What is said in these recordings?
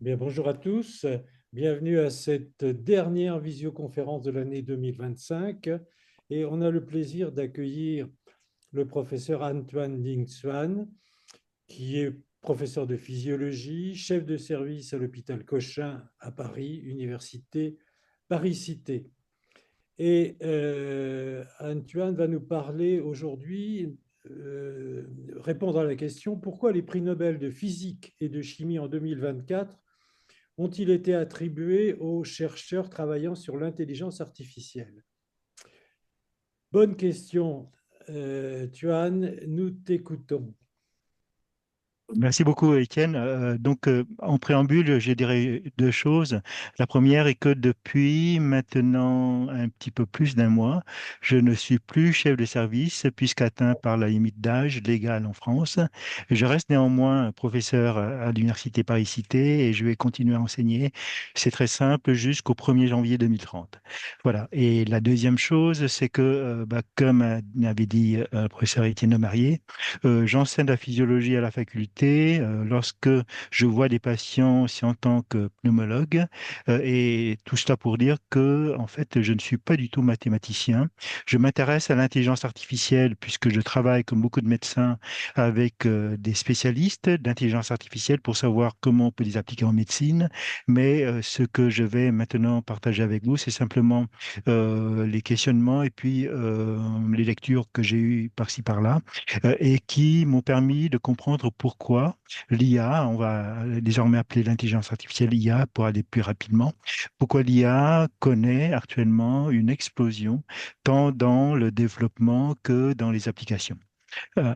Bien, bonjour à tous. Bienvenue à cette dernière visioconférence de l'année 2025. Et on a le plaisir d'accueillir le professeur Antoine Dingswan, qui est professeur de physiologie, chef de service à l'hôpital Cochin à Paris, Université Paris-Cité. Et Antoine va nous parler aujourd'hui, répondre à la question pourquoi les prix Nobel de physique et de chimie en 2024 ont-ils été attribués aux chercheurs travaillant sur l'intelligence artificielle? Bonne question, Tuan, nous t'écoutons. Merci beaucoup, Étienne. En préambule, je dirais deux choses. La première est que depuis maintenant un petit peu plus d'un mois, je ne suis plus chef de service puisqu'atteint par la limite d'âge légale en France. Je reste néanmoins professeur à l'Université Paris-Cité et je vais continuer à enseigner. C'est très simple jusqu'au 1er janvier 2030. Voilà. Et la deuxième chose, c'est que, comme avait dit le professeur Étienne Lemarié, j'enseigne la physiologie à la faculté lorsque je vois des patients aussi en tant que pneumologue. Et tout cela pour dire que, en fait, je ne suis pas du tout mathématicien. Je m'intéresse à l'intelligence artificielle puisque je travaille, comme beaucoup de médecins, avec des spécialistes d'intelligence artificielle pour savoir comment on peut les appliquer en médecine. Mais ce que je vais maintenant partager avec vous, c'est simplement les questionnements et puis les lectures que j'ai eues par-ci par-là et qui m'ont permis de comprendre pourquoi l'IA, on va désormais appeler l'intelligence artificielle IA pour aller plus rapidement, pourquoi l'IA connaît actuellement une explosion tant dans le développement que dans les applications. Euh,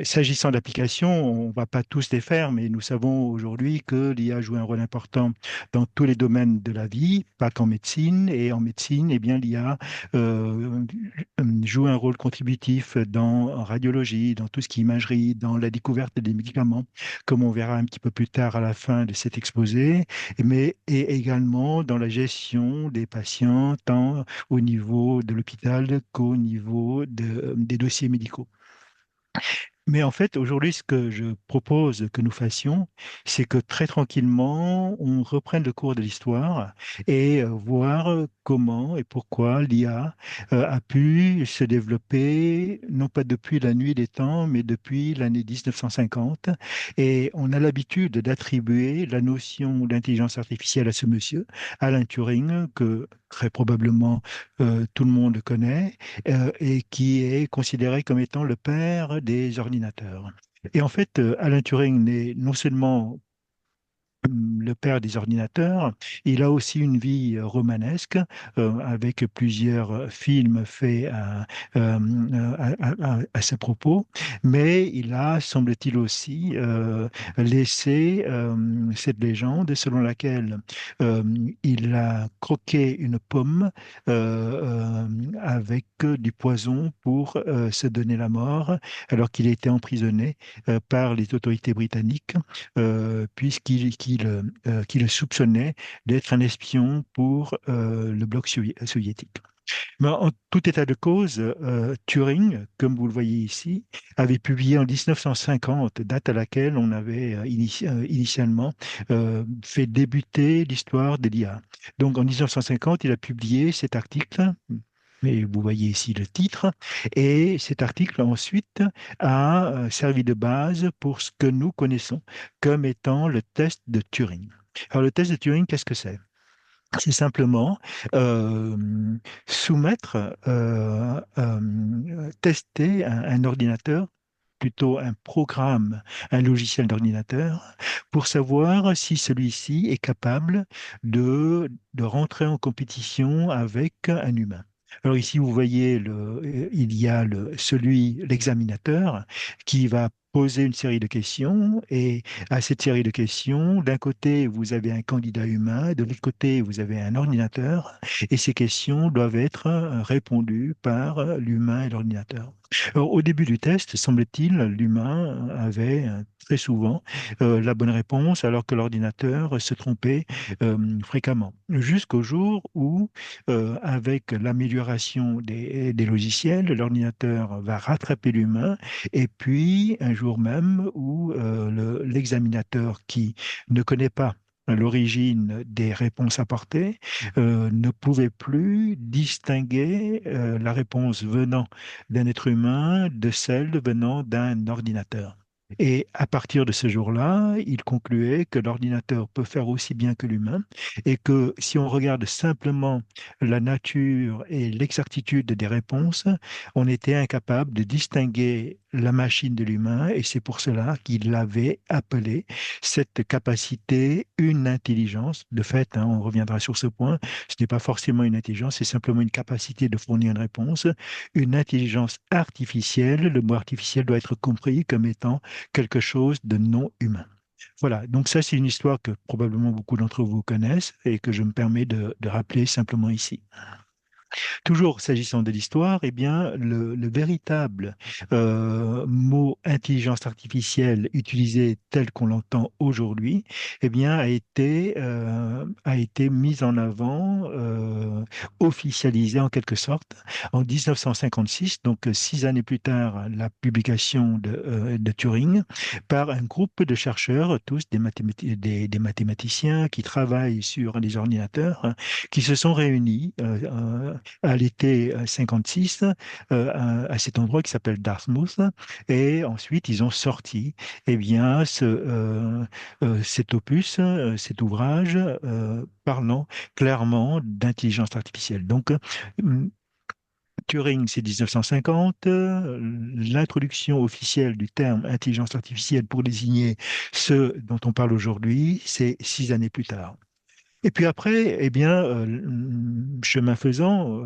S'agissant d'applications, on ne va pas tous les faire, mais nous savons aujourd'hui que l'IA joue un rôle important dans tous les domaines de la vie, pas qu'en médecine. Et en médecine, eh bien, l'IA euh, joue un rôle contributif dans en radiologie, dans tout ce qui est imagerie, dans la découverte des médicaments, comme on verra un petit peu plus tard à la fin de cet exposé, mais et également dans la gestion des patients, tant au niveau de l'hôpital qu'au niveau des dossiers médicaux. Mais en fait, aujourd'hui, ce que je propose que nous fassions, c'est que très tranquillement, on reprenne le cours de l'histoire et voir comment et pourquoi l'IA a pu se développer, non pas depuis la nuit des temps, mais depuis l'année 1950. Et on a l'habitude d'attribuer la notion d'intelligence artificielle à ce monsieur, Alan Turing, que très probablement tout le monde connaît et qui est considéré comme étant le père des ordinateurs. Et en fait, Alan Turing n'est non seulement le père des ordinateurs. Il a aussi une vie romanesque avec plusieurs films faits à ce propos, mais il a, semble-t-il aussi, laissé cette légende selon laquelle euh, il a croqué une pomme avec du poison pour se donner la mort alors qu'il était emprisonné par les autorités britanniques qui le soupçonnait d'être un espion pour le bloc soviétique. Mais en tout état de cause, Turing, comme vous le voyez ici, avait publié en 1950, date à laquelle on avait initialement fait débuter l'histoire de l'IA. Donc en 1950, il a publié cet article. Et vous voyez ici le titre. Et cet article ensuite a servi de base pour ce que nous connaissons comme étant le test de Turing. Alors le test de Turing, qu'est-ce que c'est? C'est simplement euh, soumettre, tester un ordinateur, plutôt un programme, un logiciel d'ordinateur, pour savoir si celui-ci est capable de rentrer en compétition avec un humain. Alors ici, vous voyez, il y a l'examinateur qui va poser une série de questions et à cette série de questions, d'un côté, vous avez un candidat humain, de l'autre côté, vous avez un ordinateur et ces questions doivent être répondues par l'humain et l'ordinateur. Alors, au début du test, semble-t-il, l'humain avait très souvent la bonne réponse alors que l'ordinateur se trompait fréquemment. Jusqu'au jour où, avec l'amélioration des logiciels, l'ordinateur va rattraper l'humain et puis un jour même où l'examinateur qui ne connaît pas l'origine des réponses apportées, ne pouvait plus distinguer la réponse venant d'un être humain de celle venant d'un ordinateur. Et à partir de ce jour-là, il concluait que l'ordinateur peut faire aussi bien que l'humain et que si on regarde simplement la nature et l'exactitude des réponses, on était incapable de distinguer la machine de l'humain et c'est pour cela qu'il l'avait appelé cette capacité une intelligence. De fait, hein, on reviendra sur ce point, ce n'est pas forcément une intelligence, c'est simplement une capacité de fournir une réponse, une intelligence artificielle. Le mot artificiel doit être compris comme étant quelque chose de non humain. Voilà, donc ça c'est une histoire que probablement beaucoup d'entre vous connaissent et que je me permets de rappeler simplement ici. Toujours s'agissant de l'histoire, eh bien, le véritable mot intelligence artificielle utilisé tel qu'on l'entend aujourd'hui, eh bien, a été mis en avant, officialisé en quelque sorte en 1956, donc 6 années plus tard, la publication de Turing, par un groupe de chercheurs, tous des mathématiciens qui travaillent sur les ordinateurs, hein, qui se sont réunis à l'été 56 à cet endroit qui s'appelle Dartmouth. Et ensuite, ils ont sorti eh bien, cet opus, cet ouvrage parlant clairement d'intelligence artificielle. Donc, Turing, c'est 1950. L'introduction officielle du terme intelligence artificielle pour désigner ce dont on parle aujourd'hui, c'est 6 années plus tard. Et puis après, eh bien, chemin faisant,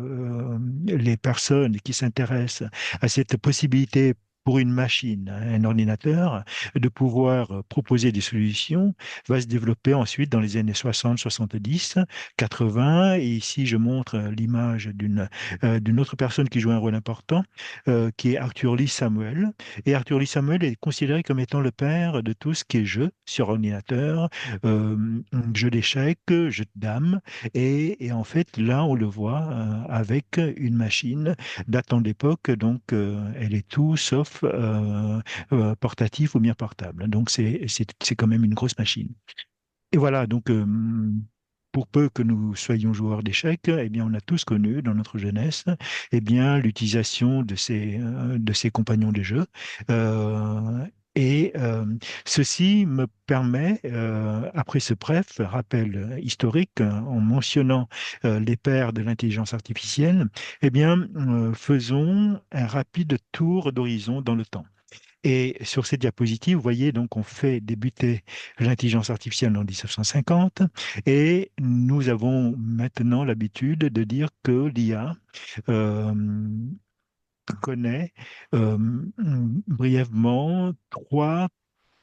les personnes qui s'intéressent à cette possibilité pour une machine, hein, un ordinateur, de pouvoir proposer des solutions, va se développer ensuite dans les années 60, 70, 80. Et ici, je montre l'image d'une autre personne qui joue un rôle important, qui est Arthur Lee Samuel. Et Arthur Lee Samuel est considéré comme étant le père de tout ce qui est jeu sur ordinateur, jeu d'échecs, jeu de dames. Et en fait, là, on le voit avec une machine datant de l'époque, donc elle est tout sauf portatif ou bien portable. Donc c'est quand même une grosse machine. Et voilà, donc pour peu que nous soyons joueurs d'échecs, eh bien, on a tous connu dans notre jeunesse, eh bien, l'utilisation de ces compagnons de jeu. Euh, et ceci me permet, après ce bref rappel historique, en mentionnant les pères de l'intelligence artificielle, eh bien, faisons un rapide tour d'horizon dans le temps. Et sur cette diapositive, vous voyez, donc, on fait débuter l'intelligence artificielle en 1950 et nous avons maintenant l'habitude de dire que l'IA euh, connaît euh, brièvement trois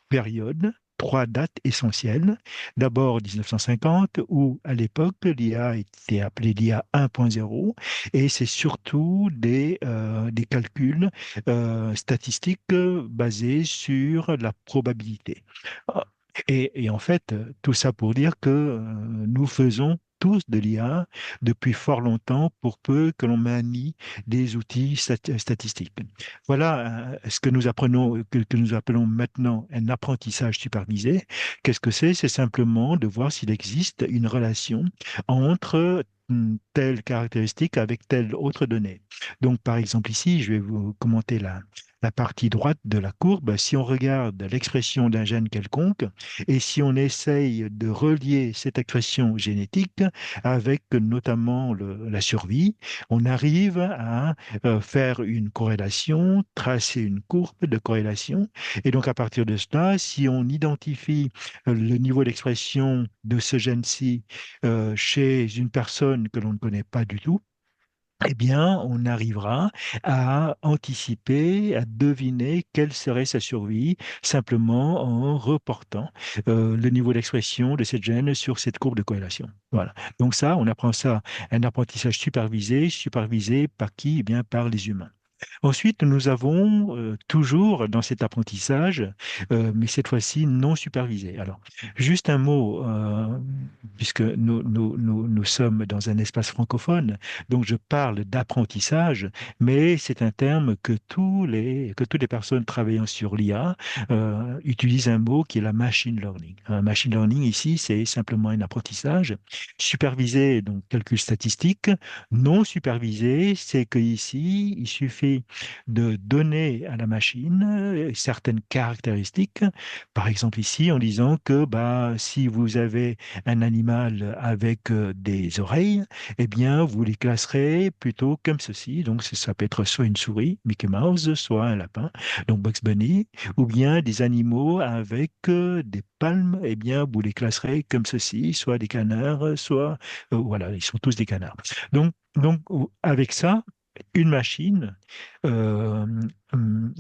périodes, trois dates essentielles. D'abord 1950, où à l'époque, l'IA était appelée l'IA 1.0, et c'est surtout des calculs statistiques basés sur la probabilité. Ah, et en fait, tout ça pour dire que nous faisons tous de l'IA depuis fort longtemps, pour peu que l'on manie des outils statistiques. Voilà ce que nous apprenons, que nous appelons maintenant un apprentissage supervisé. Qu'est-ce que c'est? C'est simplement de voir s'il existe une relation entre telle caractéristique avec telle autre donnée. Donc, par exemple, ici, je vais vous commenter la partie droite de la courbe. Si on regarde l'expression d'un gène quelconque et si on essaye de relier cette expression génétique avec notamment la survie, on arrive à faire une corrélation, tracer une courbe de corrélation. Et donc, à partir de cela, si on identifie le niveau d'expression de ce gène-ci chez une personne que l'on ne connaît pas du tout, eh bien, on arrivera à anticiper, à deviner quelle serait sa survie, simplement en reportant le niveau d'expression de cette gène sur cette courbe de corrélation. Voilà. Donc ça, on apprend ça, un apprentissage supervisé, supervisé par qui? Eh bien, par les humains. Ensuite, nous avons toujours dans cet apprentissage, mais cette fois-ci non supervisé. Alors, juste un mot, puisque nous sommes dans un espace francophone, donc je parle d'apprentissage, mais c'est un terme que toutes les personnes travaillant sur l'IA utilisent un mot qui est la machine learning. Un machine learning ici, c'est simplement un apprentissage supervisé, donc calcul statistique. Non supervisé, c'est que ici, il suffit de donner à la machine certaines caractéristiques. Par exemple ici, en disant que bah, si vous avez un animal avec des oreilles, eh bien, vous les classerez plutôt comme ceci. Donc, ça peut être soit une souris, Mickey Mouse, soit un lapin, donc Bugs Bunny, ou bien des animaux avec des palmes, eh bien, vous les classerez comme ceci, soit des canards, soit, voilà, ils sont tous des canards. Donc, avec ça, une machine euh,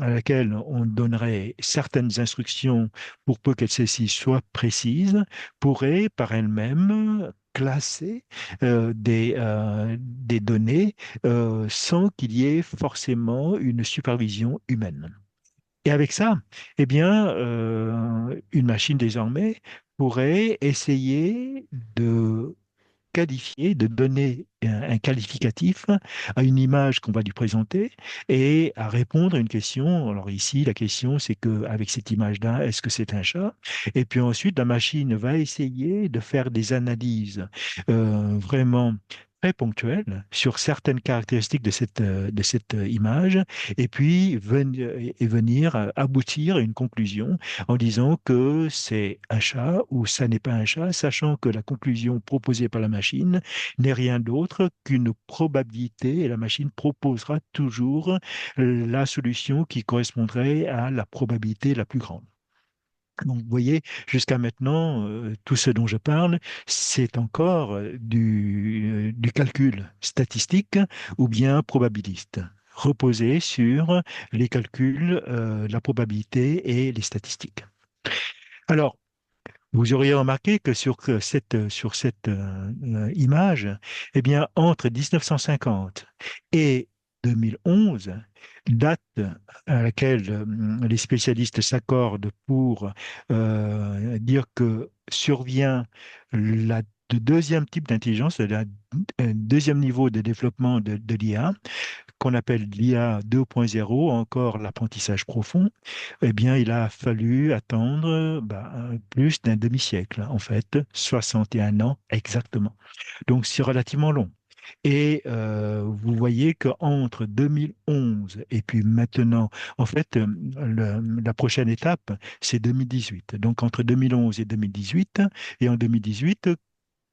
à laquelle on donnerait certaines instructions pour peu que celles-ci soient précises, pourrait par elle-même classer des données sans qu'il y ait forcément une supervision humaine. Et avec ça, eh bien, une machine désormais pourrait essayer de qualifier, de donner un qualificatif à une image qu'on va lui présenter et à répondre à une question. Alors ici, la question, c'est que avec cette image-là, est-ce que c'est un chat? Et puis ensuite, la machine va essayer de faire des analyses vraiment très ponctuelles sur certaines caractéristiques de cette image et puis venir aboutir à une conclusion en disant que c'est un chat ou ça n'est pas un chat, sachant que la conclusion proposée par la machine n'est rien d'autre qu'une probabilité et la machine proposera toujours la solution qui correspondrait à la probabilité la plus grande. Donc, vous voyez, jusqu'à maintenant, tout ce dont je parle, c'est encore du calcul statistique ou bien probabiliste, reposé sur les calculs, la probabilité et les statistiques. Alors, vous auriez remarqué que sur cette image, eh bien, entre 1950 et 2011, date à laquelle les spécialistes s'accordent pour dire que survient le deuxième type d'intelligence, un deuxième niveau de développement de l'IA, qu'on appelle l'IA 2.0, encore l'apprentissage profond, eh bien, il a fallu attendre plus d'un demi-siècle, en fait, 61 ans exactement. Donc, c'est relativement long. Et vous voyez qu'entre 2011 et puis maintenant, en fait, la prochaine étape, c'est 2018. Donc, entre 2011 et 2018, et en 2018,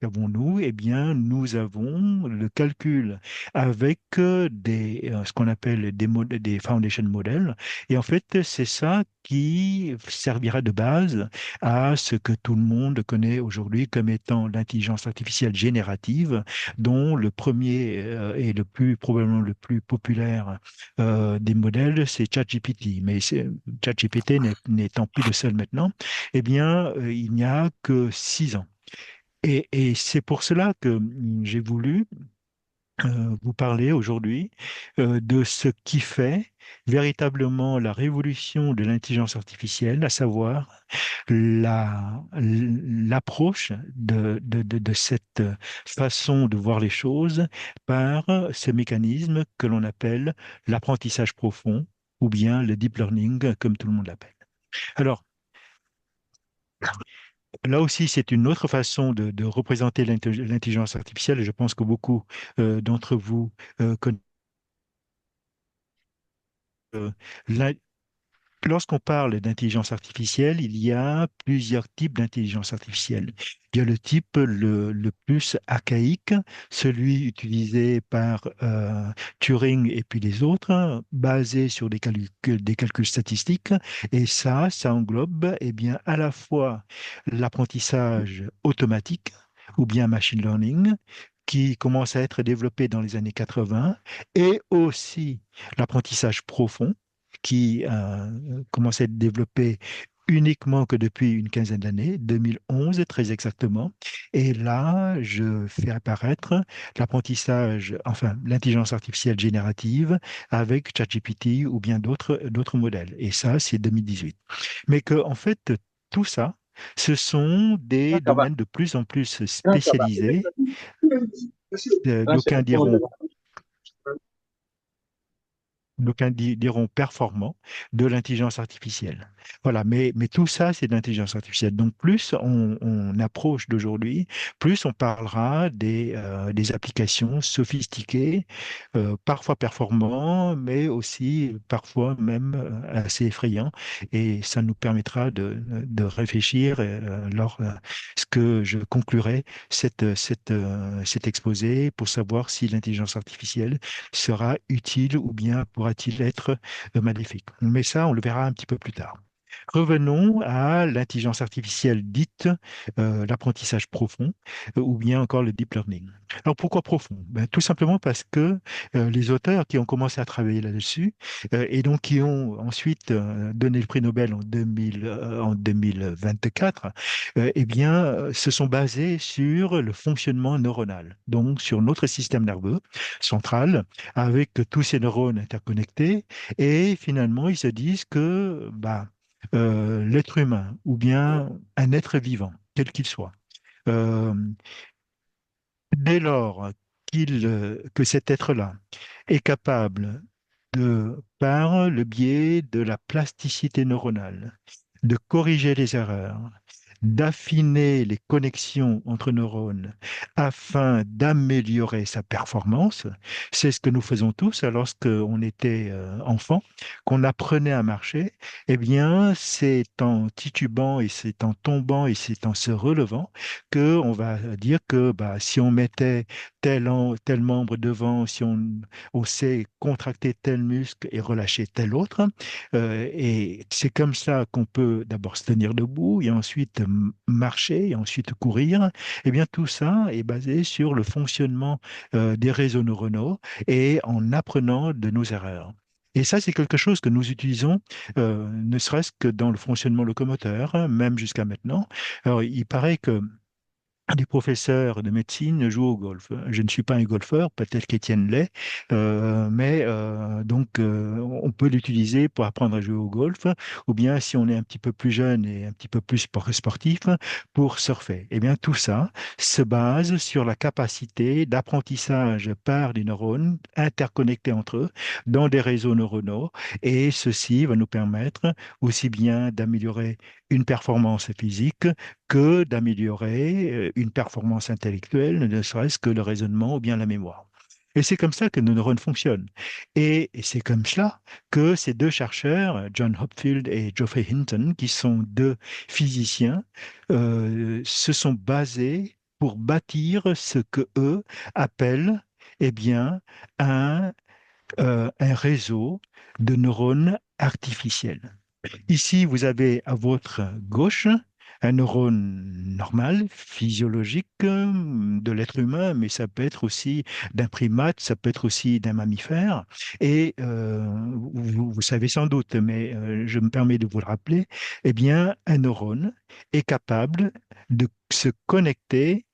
qu'avons-nous? Eh bien, nous avons le calcul avec ce qu'on appelle des foundation models. Et en fait, c'est ça qui servira de base à ce que tout le monde connaît aujourd'hui comme étant l'intelligence artificielle générative, dont le premier et le plus probablement le plus populaire des modèles, c'est ChatGPT. Mais ChatGPT n'étant plus le seul maintenant, eh bien, il n'y a que 6 ans. Et c'est pour cela que j'ai voulu vous parler aujourd'hui de ce qui fait véritablement la révolution de l'intelligence artificielle, à savoir l'approche de cette façon de voir les choses par ce mécanisme que l'on appelle l'apprentissage profond ou bien le deep learning, comme tout le monde l'appelle. Alors, là aussi, c'est une autre façon de représenter l'intelligence artificielle et je pense que beaucoup d'entre vous connaissent. euh, la- Lorsqu'on parle d'intelligence artificielle, il y a plusieurs types d'intelligence artificielle. Il y a le type le plus archaïque, celui utilisé par Turing et puis les autres, basé sur des calculs statistiques. Et ça englobe eh bien, à la fois l'apprentissage automatique ou bien machine learning, qui commence à être développé dans les années 80, et aussi l'apprentissage profond qui commence à être développé uniquement que depuis une quinzaine d'années, 2011 très exactement. Et là, je fais apparaître l'apprentissage, enfin l'intelligence artificielle générative avec ChatGPT ou bien d'autres modèles. Et ça, c'est 2018. Mais que, en fait, tout ça, ce sont des domaines de plus en plus spécialisés. D'aucuns diront diront performants de l'intelligence artificielle. Voilà, mais tout ça, c'est de l'intelligence artificielle. Donc, plus on approche d'aujourd'hui, plus on parlera des applications sophistiquées, parfois performants, mais aussi parfois même assez effrayants. Et ça nous permettra de réfléchir ce que je conclurai cet exposé pour savoir si l'intelligence artificielle sera utile ou bien pourra-t-il être maléfique. Mais ça, on le verra un petit peu plus tard. Revenons à l'intelligence artificielle dite l'apprentissage profond ou bien encore le deep learning. Alors pourquoi profond? Ben, tout simplement parce que les auteurs qui ont commencé à travailler là-dessus et donc qui ont ensuite donné le prix Nobel en 2024, eh bien, se sont basés sur le fonctionnement neuronal, donc sur notre système nerveux central avec tous ces neurones interconnectés et finalement ils se disent que bah, l'être humain ou bien un être vivant, quel qu'il soit, euh, dès lors que cet être-là est capable de, par le biais de la plasticité neuronale, de corriger les erreurs, d'affiner les connexions entre neurones afin d'améliorer sa performance. C'est ce que nous faisons tous lorsqu'on était enfant, qu'on apprenait à marcher. Eh bien, c'est en titubant et c'est en tombant et c'est en se relevant que on va dire que bah, si on mettait tel membre devant, si on sait contracter tel muscle et relâcher tel autre, et c'est comme ça qu'on peut d'abord se tenir debout et ensuite marcher et ensuite courir. Eh bien, tout ça est basé sur le fonctionnement des réseaux neuronaux et en apprenant de nos erreurs. Et ça, c'est quelque chose que nous utilisons, ne serait-ce que dans le fonctionnement locomoteur, hein, même jusqu'à maintenant. Alors, il paraît que des professeurs de médecine jouent au golf. Je ne suis pas un golfeur, peut-être qu'Étienne l'est, on peut l'utiliser pour apprendre à jouer au golf, ou bien si on est un petit peu plus jeune et un petit peu plus sportif, pour surfer. Eh bien, tout ça se base sur la capacité d'apprentissage par les neurones interconnectés entre eux dans des réseaux neuronaux, et ceci va nous permettre aussi bien d'améliorer une performance physique que d'améliorer une performance intellectuelle, ne serait-ce que le raisonnement ou bien la mémoire. Et c'est comme ça que nos neurones fonctionnent. Et c'est comme cela que ces deux chercheurs, John Hopfield et Geoffrey Hinton, qui sont deux physiciens, se sont basés pour bâtir ce que eux appellent eh bien, un, un réseau de neurones artificiels. Ici, vous avez à votre gauche un neurone normal, physiologique de l'être humain, mais ça peut être aussi d'un primate, ça peut être aussi d'un mammifère. Et vous savez sans doute, mais je me permets de vous le rappeler, eh bien, un neurone est capable de se connecter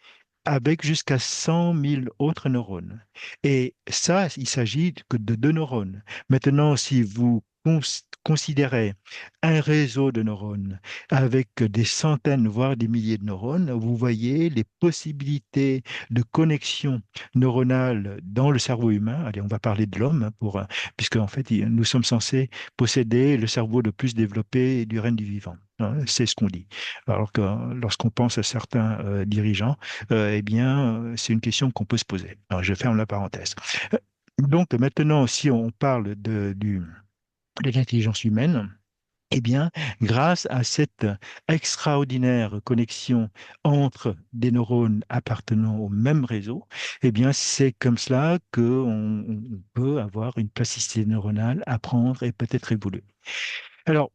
avec jusqu'à 100 000 autres neurones. Et ça, il s'agit que de deux neurones. Maintenant, si vous considérez un réseau de neurones avec des centaines, voire des milliers de neurones, vous voyez les possibilités de connexion neuronale dans le cerveau humain. Allez, on va parler de l'homme, puisque en fait, nous sommes censés posséder le cerveau le plus développé du règne du vivant, hein. C'est ce qu'on dit. Alors que lorsqu'on pense à certains dirigeants, eh bien, c'est une question qu'on peut se poser. Alors, je ferme la parenthèse. Euh, Donc, maintenant, si on parle de l'intelligence humaine, eh bien, grâce à cette extraordinaire connexion entre des neurones appartenant au même réseau, eh bien, c'est comme cela qu'on peut avoir une plasticité neuronale, apprendre et peut-être évoluer. Alors,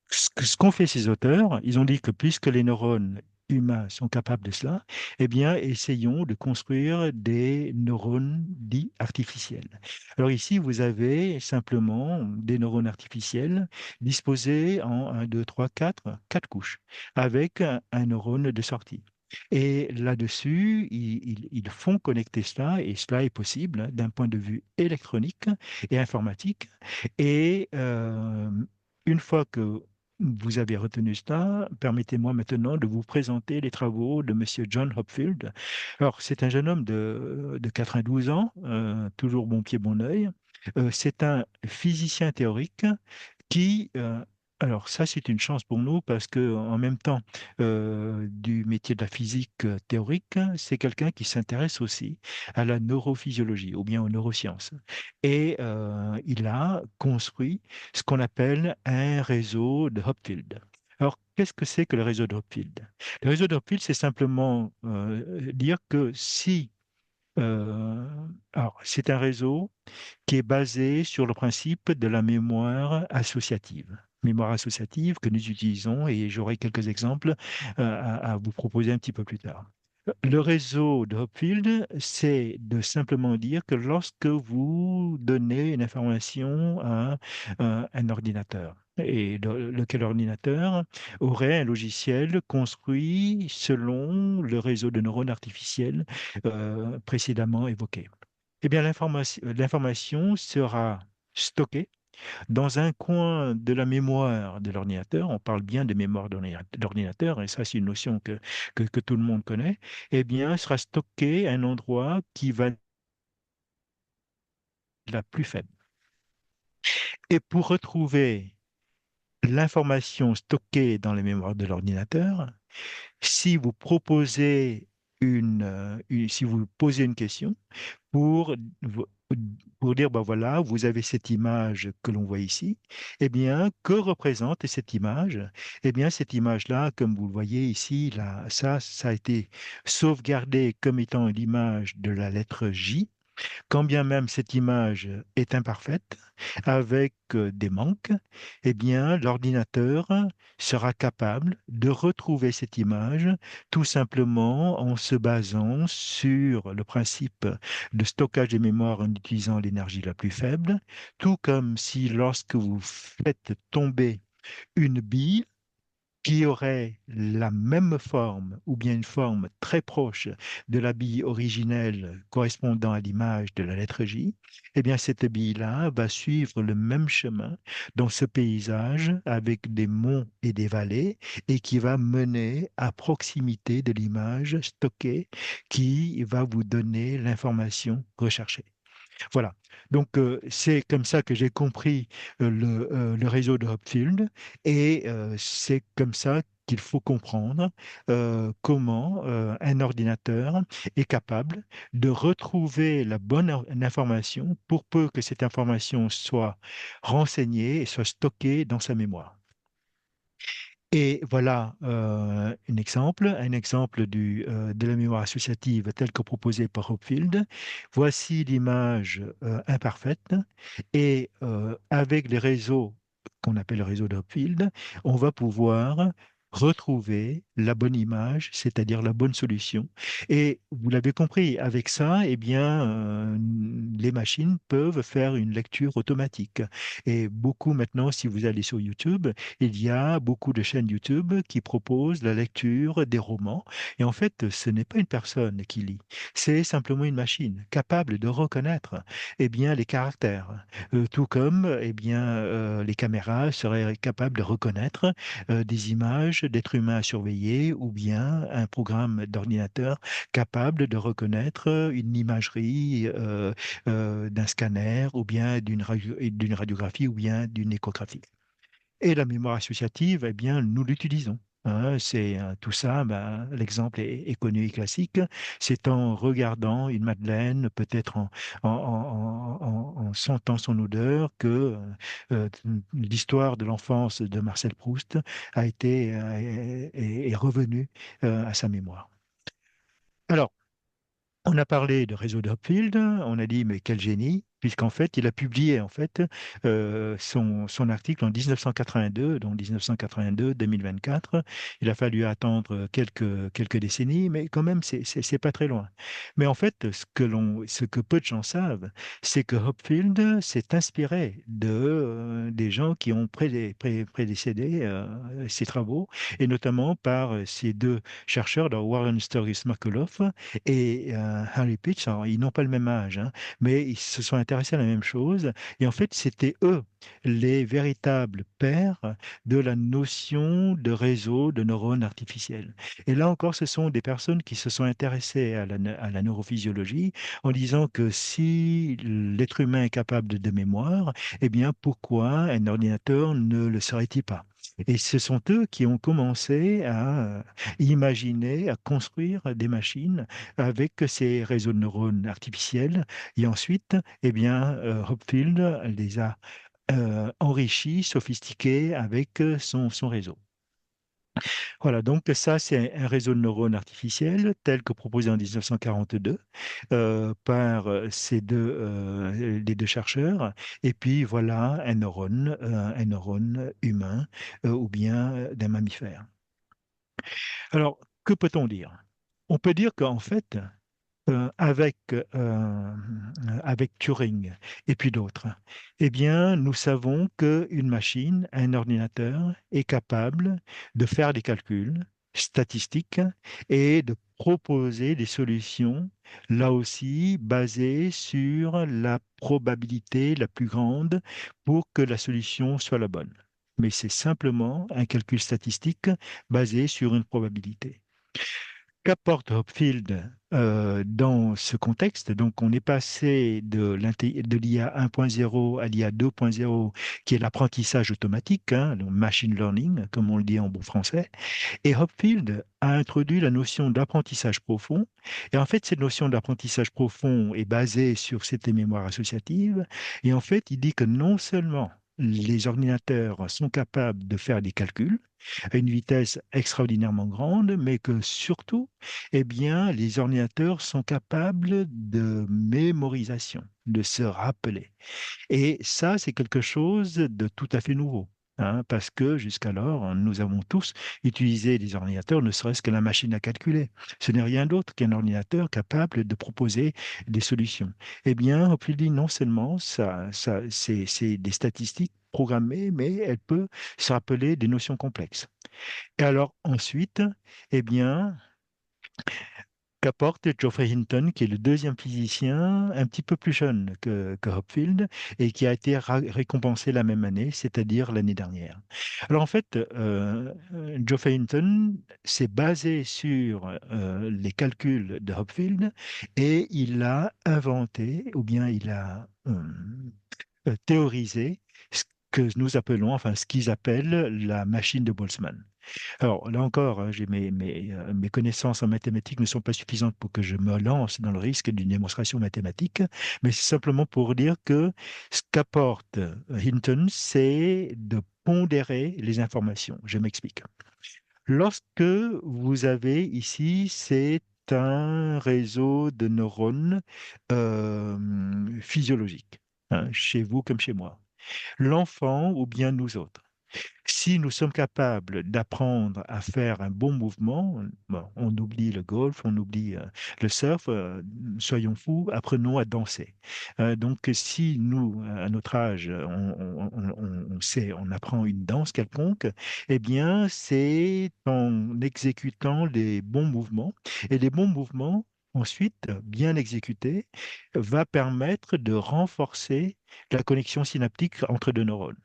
ce qu'ont fait ces auteurs, ils ont dit que puisque les neurones humains sont capables de cela, eh bien, essayons de construire des neurones dits artificiels. Alors ici, vous avez simplement des neurones artificiels disposés en 1, 2, 3, 4 couches, avec un neurone de sortie. Et là-dessus, ils font connecter cela, et cela est possible d'un point de vue électronique et informatique. Et une fois que vous avez retenu cela, permettez-moi maintenant de vous présenter les travaux de Monsieur John Hopfield. Alors, c'est un jeune homme de 92 ans, toujours bon pied, bon oeil. C'est un physicien théorique qui, alors ça c'est une chance pour nous parce que en même temps du métier de la physique théorique, c'est quelqu'un qui s'intéresse aussi à la neurophysiologie ou bien aux neurosciences. Et il a construit ce qu'on appelle un réseau de Hopfield. Alors, qu'est-ce que c'est que le réseau de Hopfield? Le réseau de Hopfield, c'est simplement dire que si alors, c'est un réseau qui est basé sur le principe de la mémoire associative. Mémoire associative que nous utilisons et j'aurai quelques exemples à vous proposer un petit peu plus tard. Le réseau de Hopfield, c'est de simplement dire que lorsque vous donnez une information à un ordinateur, et lequel ordinateur aurait un logiciel construit selon le réseau de neurones artificiels précédemment évoqué. Eh bien, l'information sera stockée dans un coin de la mémoire de l'ordinateur. On parle bien de mémoire d'ordinateur, et ça, c'est une notion que tout le monde connaît. Eh bien, sera stocké à un endroit qui va être la plus faible. Et pour retrouver l'information stockée dans les mémoires de l'ordinateur, si vous proposez si vous posez une question, pour, pour dire, ben voilà, vous avez cette image que l'on voit ici, eh bien, que représente cette image? Eh bien, cette image-là, comme vous le voyez ici, là, ça a été sauvegardé comme étant l'image de la lettre J, quand bien même cette image est imparfaite, avec des manques, eh bien, l'ordinateur sera capable de retrouver cette image tout simplement en se basant sur le principe de stockage des mémoires en utilisant l'énergie la plus faible, tout comme si lorsque vous faites tomber une bille, qui aurait la même forme ou bien une forme très proche de la bille originelle correspondant à l'image de la lettre J, eh bien cette bille-là va suivre le même chemin dans ce paysage avec des monts et des vallées et qui va mener à proximité de l'image stockée qui va vous donner l'information recherchée. Voilà. Donc, c'est comme ça que j'ai compris le réseau de Hopfield et c'est comme ça qu'il faut comprendre comment un ordinateur est capable de retrouver la bonne information pour peu que cette information soit renseignée et soit stockée dans sa mémoire. Et voilà un exemple de la mémoire associative telle que proposée par Hopfield. Voici l'image imparfaite et avec les réseaux qu'on appelle le réseau de Hopfield, on va pouvoir retrouver la bonne image, c'est-à-dire la bonne solution. Et vous l'avez compris, avec ça, eh bien, les machines peuvent faire une lecture automatique. Et beaucoup maintenant, si vous allez sur YouTube, il y a beaucoup de chaînes YouTube qui proposent la lecture des romans. Et en fait, ce n'est pas une personne qui lit, c'est simplement une machine capable de reconnaître eh bien, les caractères. Tout comme eh bien, les caméras seraient capables de reconnaître des images d'êtres humains à surveiller ou bien un programme d'ordinateur capable de reconnaître une imagerie d'un scanner ou bien d'une radiographie ou bien d'une échographie. Et la mémoire associative, eh bien, nous l'utilisons. Hein. C'est tout ça, ben, l'exemple est connu et classique. C'est en regardant une madeleine, peut-être en sentant son odeur, que l'histoire de l'enfance de Marcel Proust a été est revenue à sa mémoire. Alors, on a parlé de réseau d'Hopfield, on a dit mais quel génie. puisqu'en fait, il a publié en fait son article en 1982, donc 1982-2024. Il a fallu attendre quelques décennies, mais quand même, c'est pas très loin. Mais en fait, ce que peu de gens savent, c'est que Hopfield s'est inspiré des gens qui ont prédécédé ses travaux, et notamment par ces deux chercheurs, donc Warren Sturgis McAuliffe et Harry Pitch. Alors, ils n'ont pas le même âge, hein, mais ils se sont intéressés à la même chose. Et en fait, c'était eux les véritables pères de la notion de réseau de neurones artificiels. Et là encore, ce sont des personnes qui se sont intéressées à la neurophysiologie en disant que si l'être humain est capable de mémoire, eh bien, pourquoi un ordinateur ne le serait-il pas? Et ce sont eux qui ont commencé à imaginer, à construire des machines avec ces réseaux de neurones artificiels. Et ensuite, eh bien, Hopfield les a enrichis, sophistiqués avec son réseau. Voilà, donc ça, c'est un réseau de neurones artificiels tel que proposé en 1942 par les deux chercheurs. Et puis voilà un neurone humain ou bien d'un mammifère. Alors, que peut-on dire? On peut dire qu'en fait, avec, avec Turing et puis d'autres, eh bien, nous savons qu'une machine, un ordinateur, est capable de faire des calculs statistiques et de proposer des solutions, là aussi basées sur la probabilité la plus grande pour que la solution soit la bonne. Mais c'est simplement un calcul statistique basé sur une probabilité. Qu'apporte Hopfield dans ce contexte? Donc, on est passé de l'IA 1.0 à l'IA 2.0, qui est l'apprentissage automatique, hein, le machine learning, comme on le dit en bon français. Et Hopfield a introduit la notion d'apprentissage profond. Et en fait, cette notion d'apprentissage profond est basée sur cette mémoire associative. Et en fait, il dit que non seulement les ordinateurs sont capables de faire des calculs à une vitesse extraordinairement grande, mais que surtout, eh bien, les ordinateurs sont capables de mémorisation, de se rappeler. Et ça, c'est quelque chose de tout à fait nouveau. Hein, parce que jusqu'alors, nous avons tous utilisé des ordinateurs, ne serait-ce que la machine à calculer. Ce n'est rien d'autre qu'un ordinateur capable de proposer des solutions. Eh bien, Hopfield dit non seulement c'est des statistiques programmées, mais elle peut se rappeler des notions complexes. Et alors ensuite, eh bien, qu'apporte Geoffrey Hinton, qui est le deuxième physicien, un petit peu plus jeune que Hopfield, et qui a été récompensé la même année, c'est-à-dire l'année dernière. Alors en fait, Geoffrey Hinton s'est basé sur les calculs de Hopfield et il a inventé, ou bien il a théorisé ce que nous appelons, enfin ce qu'ils appellent la machine de Boltzmann. Alors là encore, hein, mes connaissances en mathématiques ne sont pas suffisantes pour que je me lance dans le risque d'une démonstration mathématique, mais c'est simplement pour dire que ce qu'apporte Hinton, c'est de pondérer les informations. Je m'explique. Lorsque vous avez ici, c'est un réseau de neurones physiologiques, hein, chez vous comme chez moi. L'enfant ou bien nous autres. Si nous sommes capables d'apprendre à faire un bon mouvement, bon, on oublie le golf, on oublie le surf, soyons fous, apprenons à danser. Donc, si nous, à notre âge, on sait, on apprend une danse quelconque, eh bien, c'est en exécutant les bons mouvements. Et les bons mouvements, ensuite, bien exécutés, va permettre de renforcer la connexion synaptique entre deux neurones.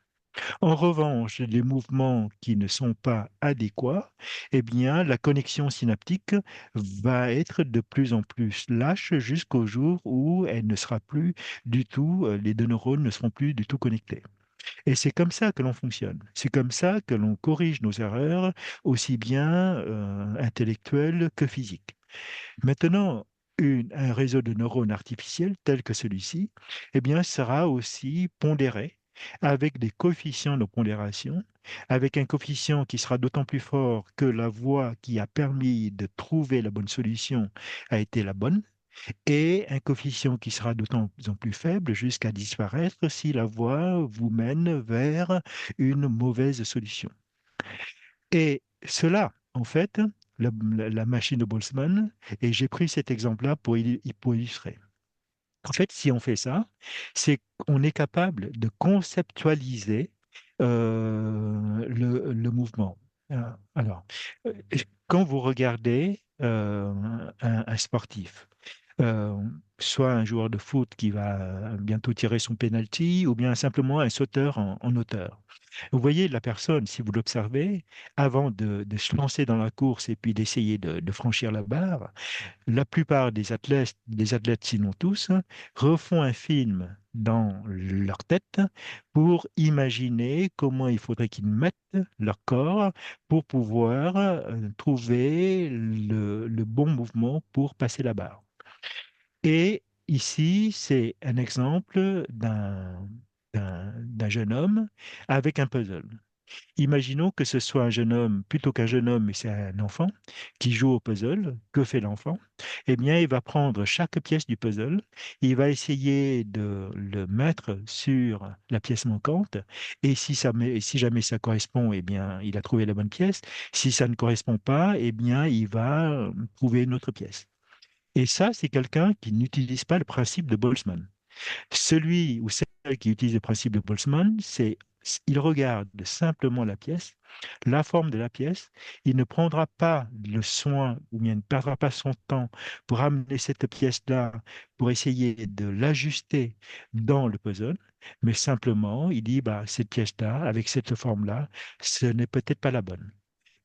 En revanche, les mouvements qui ne sont pas adéquats, eh bien, la connexion synaptique va être de plus en plus lâche jusqu'au jour où elle ne sera plus du tout, les deux neurones ne seront plus du tout connectés. Et c'est comme ça que l'on fonctionne. C'est comme ça que l'on corrige nos erreurs, aussi bien intellectuelles que physiques. Maintenant, un réseau de neurones artificiels tel que celui-ci, eh bien, sera aussi pondéré avec des coefficients de pondération, avec un coefficient qui sera d'autant plus fort que la voie qui a permis de trouver la bonne solution a été la bonne. et un coefficient qui sera d'autant en plus faible jusqu'à disparaître si la voie vous mène vers une mauvaise solution. Et cela, en fait, la machine de Boltzmann, et j'ai pris cet exemple-là pour illustrer. En fait, si on fait ça, c'est qu'on est capable de conceptualiser le mouvement. Alors, euh, quand vous regardez un sportif, euh, soit un joueur de foot qui va bientôt tirer son penalty, ou bien simplement un sauteur en hauteur. Vous voyez la personne, si vous l'observez, avant de se lancer dans la course et puis d'essayer de franchir la barre, la plupart des athlètes, sinon tous, refont un film dans leur tête pour imaginer comment il faudrait qu'ils mettent leur corps pour pouvoir trouver le bon mouvement pour passer la barre. Et ici, c'est un exemple d'un jeune homme avec un puzzle. Imaginons que ce soit un jeune homme, plutôt qu'un jeune homme, mais c'est un enfant qui joue au puzzle. Que fait l'enfant? Eh bien, il va prendre chaque pièce du puzzle, il va essayer de le mettre sur la pièce manquante, et si jamais ça correspond, eh bien, il a trouvé la bonne pièce. Si ça ne correspond pas, eh bien, il va trouver une autre pièce. Et ça, c'est quelqu'un qui n'utilise pas le principe de Boltzmann. Celui ou celle qui utilise le principe de Boltzmann, il regarde simplement la pièce, la forme de la pièce. Il ne prendra pas le soin ou bien ne perdra pas son temps pour amener cette pièce-là, pour essayer de l'ajuster dans le puzzle, mais simplement, il dit, bah, cette pièce-là, avec cette forme-là, ce n'est peut-être pas la bonne.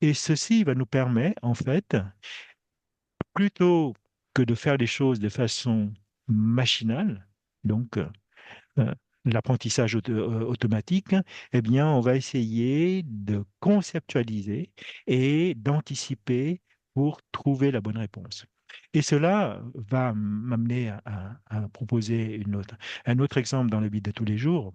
Et ceci va nous permettre, en fait, plutôt que de faire les choses de façon machinale, donc euh, l'apprentissage automatique, eh bien, on va essayer de conceptualiser et d'anticiper pour trouver la bonne réponse. Et cela va m'amener à proposer un autre exemple dans la vie de tous les jours.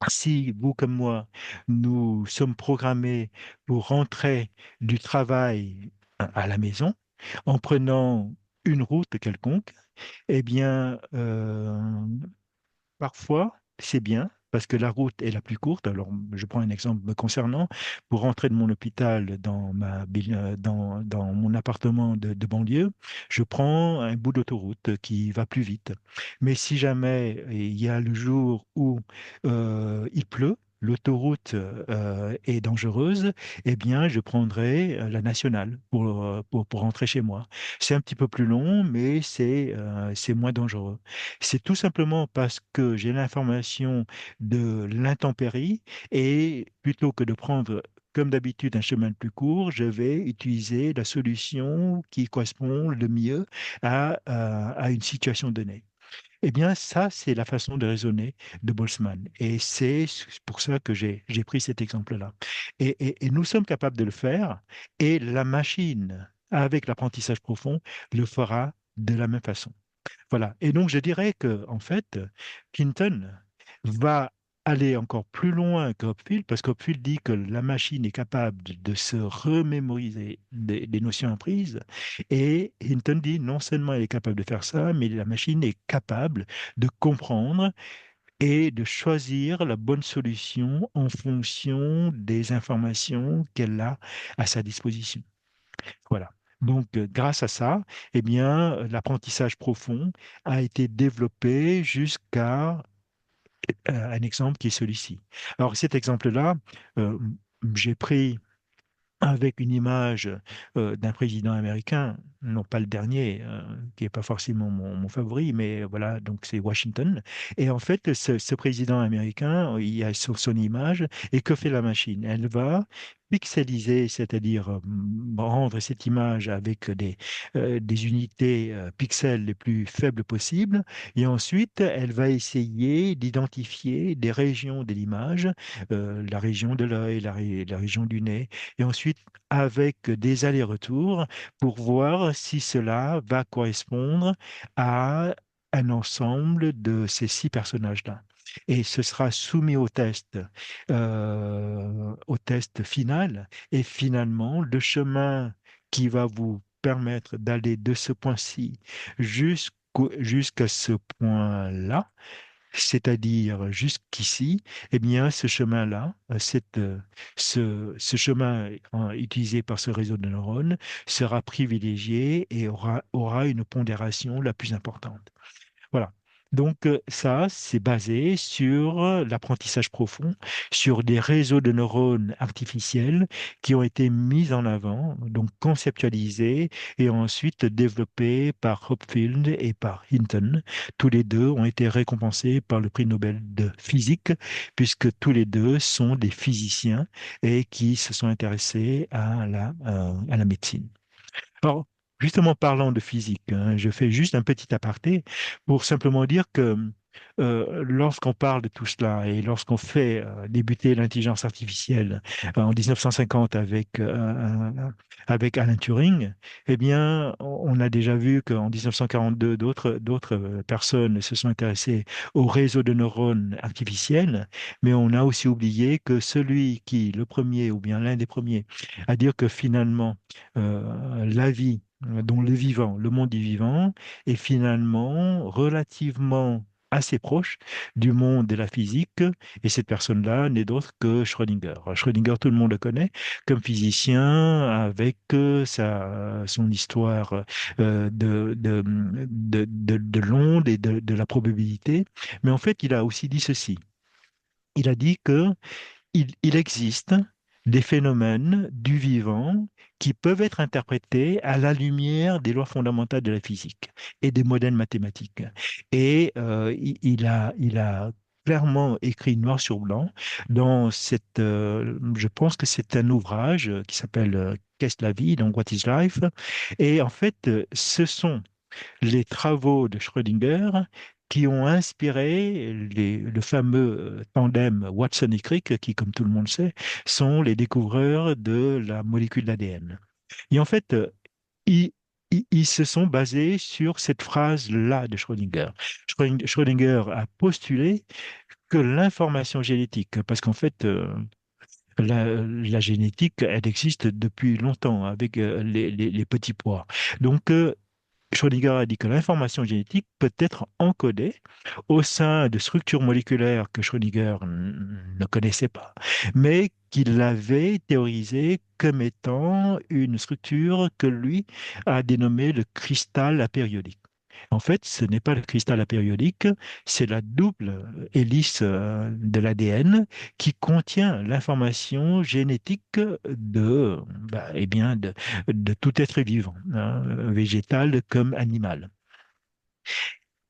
Si vous comme moi, nous sommes programmés pour rentrer du travail à la maison en prenant une route quelconque, eh bien, parfois, c'est bien parce que la route est la plus courte. Alors, je prends un exemple me concernant. Pour rentrer de mon hôpital dans mon appartement de banlieue, je prends un bout d'autoroute qui va plus vite. Mais si jamais il y a le jour où il pleut, l'autoroute est dangereuse, eh bien, je prendrai la nationale pour rentrer chez moi. C'est un petit peu plus long, mais c'est moins dangereux. C'est tout simplement parce que j'ai l'information de l'intempérie et plutôt que de prendre, comme d'habitude, un chemin le plus court, je vais utiliser la solution qui correspond le mieux à une situation donnée. Eh bien, ça, c'est la façon de raisonner de Boltzmann. Et c'est pour ça que j'ai pris cet exemple-là. Et nous sommes capables de le faire, et la machine, avec l'apprentissage profond, le fera de la même façon. Voilà. Et donc, je dirais que, en fait, Clinton va aller encore plus loin qu'Hopfield, parce qu'Hopfield dit que la machine est capable de se remémoriser des notions apprises. Et Hinton dit non seulement elle est capable de faire ça, mais la machine est capable de comprendre et de choisir la bonne solution en fonction des informations qu'elle a à sa disposition. Voilà. Donc, grâce à ça, eh bien, l'apprentissage profond a été développé jusqu'à un exemple qui est celui-ci. Alors, cet exemple-là, euh, j'ai pris avec une image d'un président américain, non pas le dernier, qui n'est pas forcément mon favori, mais voilà, donc c'est Washington. Et en fait, ce président américain, il y a son image, et que fait la machine? Elle va pixeliser, c'est-à-dire rendre cette image avec des unités pixels les plus faibles possibles, et ensuite, elle va essayer d'identifier des régions de l'image, la région de l'œil, la région du nez, et ensuite avec des allers-retours pour voir si cela va correspondre à un ensemble de ces 6 personnages-là. Et ce sera soumis au test final. Et finalement, le chemin qui va vous permettre d'aller de ce point-ci jusqu'à ce point-là, c'est-à-dire jusqu'ici, eh bien, ce chemin-là, ce chemin utilisé par ce réseau de neurones sera privilégié et aura une pondération la plus importante. Voilà. Donc ça, c'est basé sur l'apprentissage profond, sur des réseaux de neurones artificiels qui ont été mis en avant, donc conceptualisés et ensuite développés par Hopfield et par Hinton. Tous les deux ont été récompensés par le prix Nobel de physique, puisque tous les deux sont des physiciens et qui se sont intéressés à la médecine. Alors, justement, parlant de physique, hein, je fais juste un petit aparté pour simplement dire que lorsqu'on parle de tout cela et lorsqu'on fait débuter l'intelligence artificielle en 1950 avec Alan Turing, eh bien, on a déjà vu qu'en 1942, d'autres personnes se sont intéressées au réseau de neurones artificiels, mais on a aussi oublié que celui qui, le premier ou bien l'un des premiers, à dire que finalement, la vie, dont le vivant, le monde du vivant, est finalement relativement assez proche du monde de la physique, et cette personne-là n'est d'autre que Schrödinger. Schrödinger, tout le monde le connaît comme physicien, avec son histoire de l'onde et de la probabilité, mais en fait, il a aussi dit ceci. Il a dit que il existe des phénomènes du vivant qui peuvent être interprétés à la lumière des lois fondamentales de la physique et des modèles mathématiques. Et il a clairement écrit noir sur blanc je pense que c'est un ouvrage qui s'appelle Qu'est-ce la vie? Donc What is Life? Et en fait, ce sont les travaux de Schrödinger qui ont inspiré le fameux tandem Watson et Crick, qui, comme tout le monde sait, sont les découvreurs de la molécule d'ADN. Et en fait, ils se sont basés sur cette phrase-là de Schrödinger. Schrödinger a postulé que l'information génétique, parce qu'en fait, la génétique, elle existe depuis longtemps avec les petits pois. Donc, Schrödinger a dit que l'information génétique peut être encodée au sein de structures moléculaires que Schrödinger ne connaissait pas, mais qu'il avait théorisé comme étant une structure que lui a dénommée le cristal apériodique. En fait, ce n'est pas le cristal apériodique, c'est la double hélice de l'ADN qui contient l'information génétique eh bien, de tout être vivant, hein, végétal comme animal.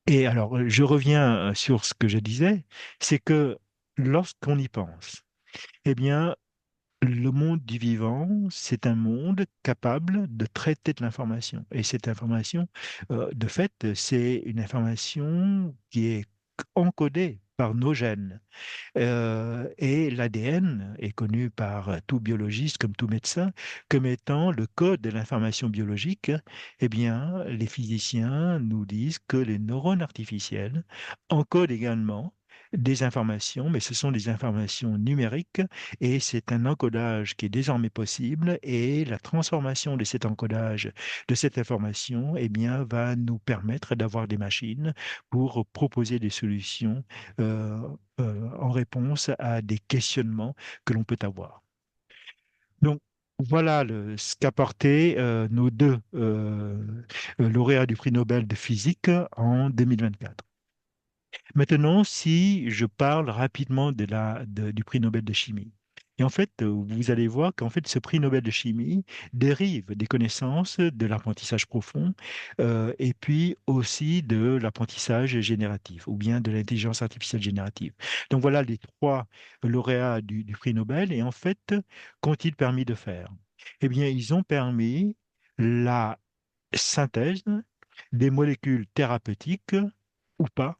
Et alors, je reviens sur ce que je disais, c'est que lorsqu'on y pense, eh bien, le monde du vivant, c'est un monde capable de traiter de l'information. Et cette information, de fait, c'est une information qui est encodée par nos gènes. Et l'ADN est connu par tout biologiste comme tout médecin comme étant le code de l'information biologique. Eh bien, les physiciens nous disent que les neurones artificiels encodent également des informations, mais ce sont des informations numériques et c'est un encodage qui est désormais possible et la transformation de cet encodage, de cette information, eh bien, va nous permettre d'avoir des machines pour proposer des solutions en réponse à des questionnements que l'on peut avoir. Donc, voilà ce qu'apportaient nos deux lauréats du prix Nobel de physique en 2024. Maintenant, si je parle rapidement du prix Nobel de chimie. Et en fait, vous allez voir qu'en fait, ce prix Nobel de chimie dérive des connaissances de l'apprentissage profond et puis aussi de l'apprentissage génératif ou bien de l'intelligence artificielle générative. Donc voilà les trois lauréats du prix Nobel. Et en fait, qu'ont-ils permis de faire? Eh bien, ils ont permis la synthèse des molécules thérapeutiques ou pas,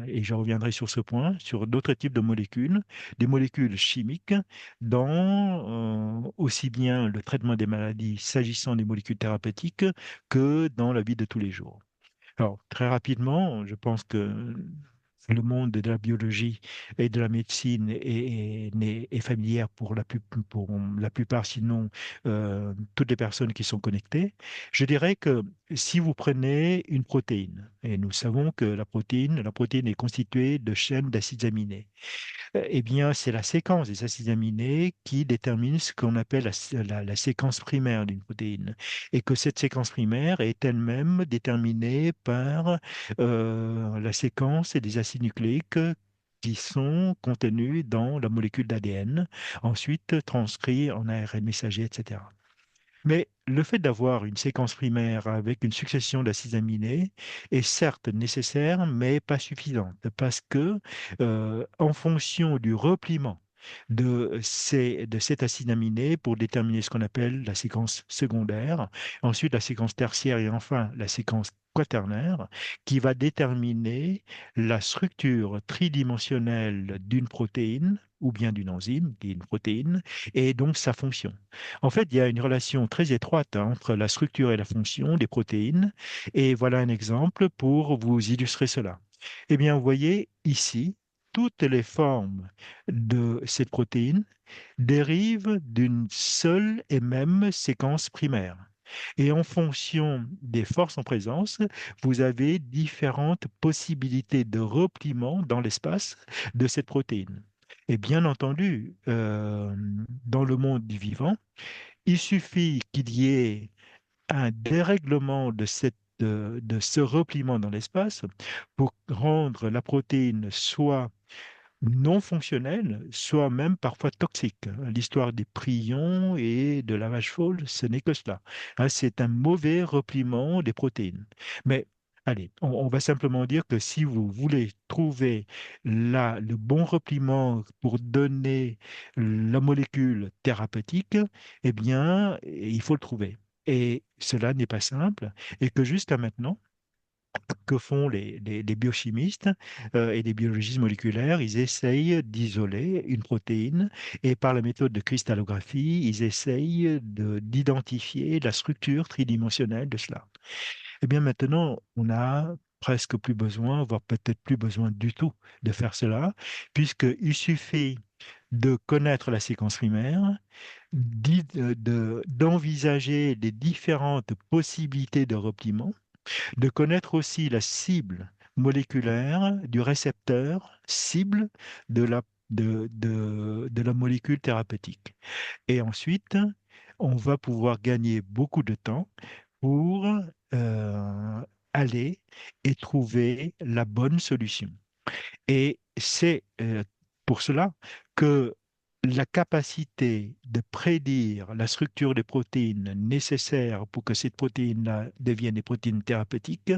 et je reviendrai sur ce point, sur d'autres types de molécules, des molécules chimiques, dans aussi bien le traitement des maladies s'agissant des molécules thérapeutiques que dans la vie de tous les jours. Alors, très rapidement, je pense que le monde de la biologie et de la médecine est familière pour la plupart, sinon toutes les personnes qui sont connectées. Je dirais que si vous prenez une protéine, et nous savons que la protéine est constituée de chaînes d'acides aminés. Eh bien, c'est la séquence des acides aminés qui détermine ce qu'on appelle la séquence primaire d'une protéine. Et que cette séquence primaire est elle-même déterminée par la séquence des acides nucléiques qui sont contenus dans la molécule d'ADN, ensuite transcrits en ARN messager, etc. Mais le fait d'avoir une séquence primaire avec une succession d'acides aminés est certes nécessaire, mais pas suffisante, parce que en fonction du repliement de cet acide aminé pour déterminer ce qu'on appelle la séquence secondaire, ensuite la séquence tertiaire et enfin la séquence quaternaire, qui va déterminer la structure tridimensionnelle d'une protéine ou bien d'une enzyme, qui est une protéine, et donc sa fonction. En fait, il y a une relation très étroite entre la structure et la fonction des protéines. Et voilà un exemple pour vous illustrer cela. Eh bien, vous voyez ici, toutes les formes de cette protéine dérivent d'une seule et même séquence primaire. Et en fonction des forces en présence, vous avez différentes possibilités de repliement dans l'espace de cette protéine. Et bien entendu, dans le monde du vivant, il suffit qu'il y ait un dérèglement de ce repliement dans l'espace pour rendre la protéine soit non fonctionnelle, soit même parfois toxique. L'histoire des prions et de la vache folle, ce n'est que cela. Hein, c'est un mauvais repliement des protéines. Mais allez, on va simplement dire que si vous voulez trouver le bon repliement pour donner la molécule thérapeutique, eh bien, il faut le trouver. Et cela n'est pas simple, et que jusqu'à maintenant, que font les biochimistes et les biologistes moléculaires? Ils essayent d'isoler une protéine et par la méthode de cristallographie, ils essayent d'identifier la structure tridimensionnelle de cela. Eh bien maintenant, on a presque plus besoin, voire peut-être plus besoin du tout de faire cela, puisqu'il suffit de connaître la séquence primaire, d'envisager les différentes possibilités de repliement, de connaître aussi la cible moléculaire du récepteur cible de de la molécule thérapeutique. Et ensuite, on va pouvoir gagner beaucoup de temps pour aller et trouver la bonne solution. Et c'est pour cela que la capacité de prédire la structure des protéines nécessaires pour que cette protéine-là devienne des protéines thérapeutiques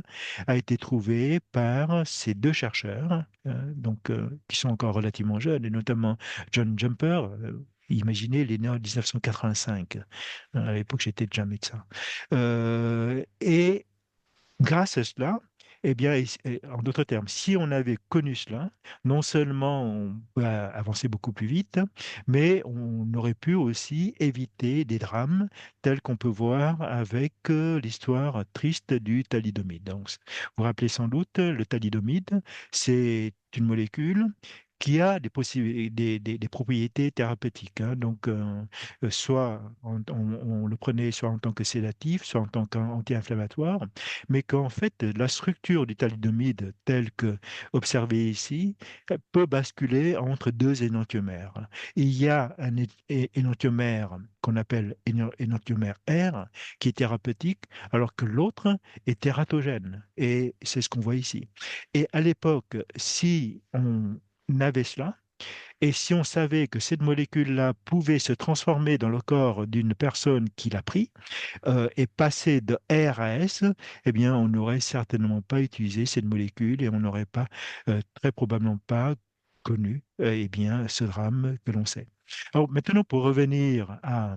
a été trouvée par ces deux chercheurs, qui sont encore relativement jeunes, et notamment John Jumper. Imaginez, il est né en 1985. À l'époque, j'étais déjà médecin. Et grâce à cela, eh bien, en d'autres termes, si on avait connu cela, non seulement on peut avancer beaucoup plus vite, mais on aurait pu aussi éviter des drames tels qu'on peut voir avec l'histoire triste du thalidomide. Donc, vous vous rappelez sans doute, le thalidomide, c'est une molécule qui a des propriétés thérapeutiques, hein. Donc, soit on le prenait soit en tant que sédatif, soit en tant qu'anti-inflammatoire, mais qu'en fait, la structure du thalidomide telle que observée ici peut basculer entre deux énantiomères. Il y a un énantiomère qu'on appelle énantiomère R, qui est thérapeutique, alors que l'autre est tératogène. Et c'est ce qu'on voit ici. Et à l'époque, si on avait cela, et si on savait que cette molécule-là pouvait se transformer dans le corps d'une personne qui l'a pris, et passer de R à S, eh bien, on n'aurait certainement pas utilisé cette molécule et on n'aurait pas, très probablement pas connu, eh bien, ce drame que l'on sait. Alors maintenant, pour revenir à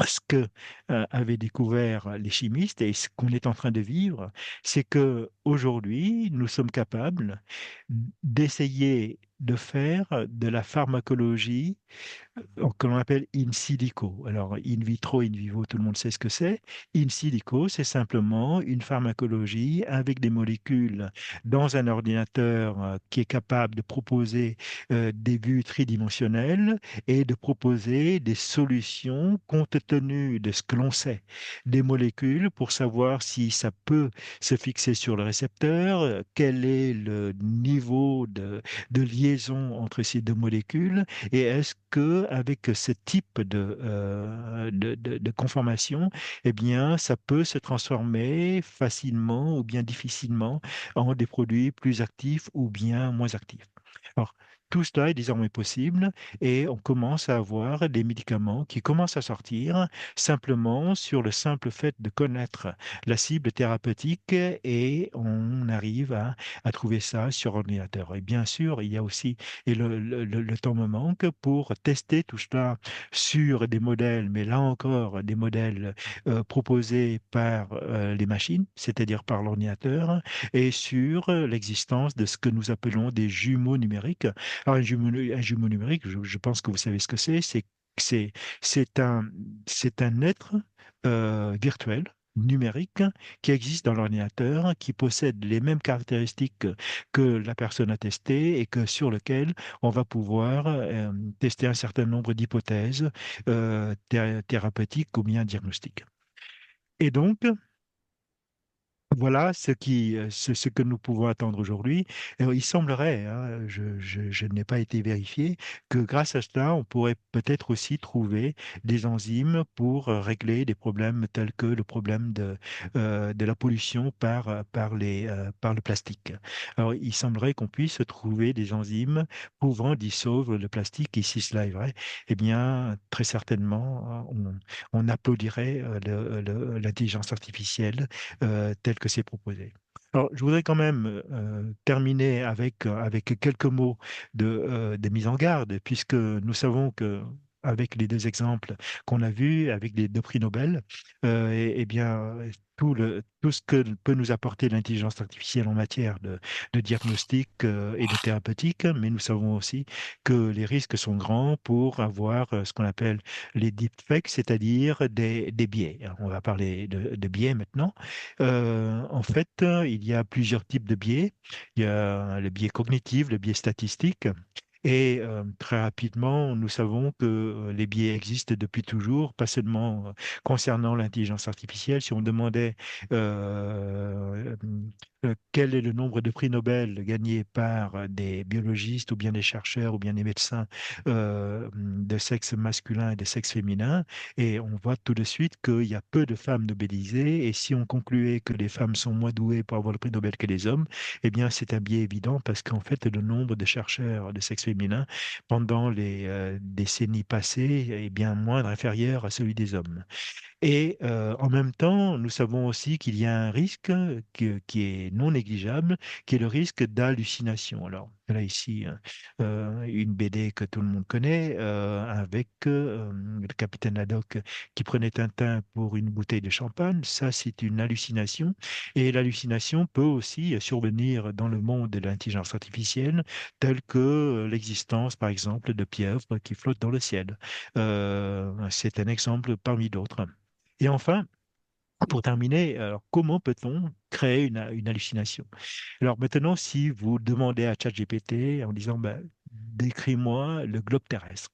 ce que avaient découvert les chimistes et ce qu'on est en train de vivre, c'est que aujourd'hui, nous sommes capables d'essayer de faire de la pharmacologie que l'on appelle in silico. Alors, in vitro, in vivo, tout le monde sait ce que c'est. In silico, c'est simplement une pharmacologie avec des molécules dans un ordinateur qui est capable de proposer des vues tridimensionnelles et de proposer des solutions compte tenu de ce que l'on sait des molécules pour savoir si ça peut se fixer sur le récepteur, quel est le niveau de liaison entre ces deux molécules et est-ce que avec ce type de conformation, eh bien, ça peut se transformer facilement ou bien difficilement en des produits plus actifs ou bien moins actifs? Alors, tout cela est désormais possible et on commence à avoir des médicaments qui commencent à sortir simplement sur le simple fait de connaître la cible thérapeutique et on arrive à trouver ça sur ordinateur. Et bien sûr, il y a aussi, et le temps me manque pour tester tout cela sur des modèles, mais là encore, des modèles proposés par les machines, c'est-à-dire par l'ordinateur, et sur l'existence de ce que nous appelons des jumeaux numériques. Alors, un jumeau numérique, je pense que vous savez ce que c'est. C'est, c'est un, c'est un être virtuel, numérique, qui existe dans l'ordinateur, qui possède les mêmes caractéristiques que la personne a testée et que sur lequel on va pouvoir tester un certain nombre d'hypothèses thérapeutiques ou bien diagnostiques. Et donc, voilà ce que nous pouvons attendre aujourd'hui. Il semblerait, hein, je n'ai pas été vérifié, que grâce à cela, on pourrait peut-être aussi trouver des enzymes pour régler des problèmes tels que le problème de la pollution par le plastique. Alors, il semblerait qu'on puisse trouver des enzymes pouvant dissoudre le plastique. Et si cela est vrai, eh bien, très certainement, on applaudirait l'intelligence artificielle tel que c'est proposé. Alors, je voudrais quand même terminer avec quelques mots de mise en garde, puisque nous savons que avec les deux exemples qu'on a vus, avec les deux prix Nobel, eh bien, tout ce que peut nous apporter l'intelligence artificielle en matière de diagnostic et de thérapeutique, mais nous savons aussi que les risques sont grands pour avoir ce qu'on appelle les deepfakes, c'est-à-dire des biais. Alors, on va parler de biais maintenant. En fait, il y a plusieurs types de biais. Il y a le biais cognitif, le biais statistique. Et très rapidement, nous savons que les biais existent depuis toujours, pas seulement concernant l'intelligence artificielle. Si on demandait euh, quel est le nombre de prix Nobel gagnés par des biologistes ou bien des chercheurs ou bien des médecins de sexe masculin et de sexe féminin, et on voit tout de suite qu'il y a peu de femmes nobélisées. Et si on concluait que les femmes sont moins douées pour avoir le prix Nobel que les hommes, eh bien, c'est un biais évident parce qu'en fait, le nombre de chercheurs de sexe féminin pendant les décennies passées est bien moindre, inférieur à celui des hommes. Et en même temps, nous savons aussi qu'il y a un risque qui est non négligeable, qui est le risque d'hallucination. Alors, là ici, une BD que tout le monde connaît, avec le capitaine Haddock qui prenait Tintin pour une bouteille de champagne. Ça, c'est une hallucination. Et l'hallucination peut aussi survenir dans le monde de l'intelligence artificielle, telle que l'existence, par exemple, de pieuvres qui flottent dans le ciel. C'est un exemple parmi d'autres. Et enfin, pour terminer, alors, comment peut-on créer une hallucination? Alors maintenant, si vous demandez à ChatGPT en disant, ben, décris-moi le globe terrestre.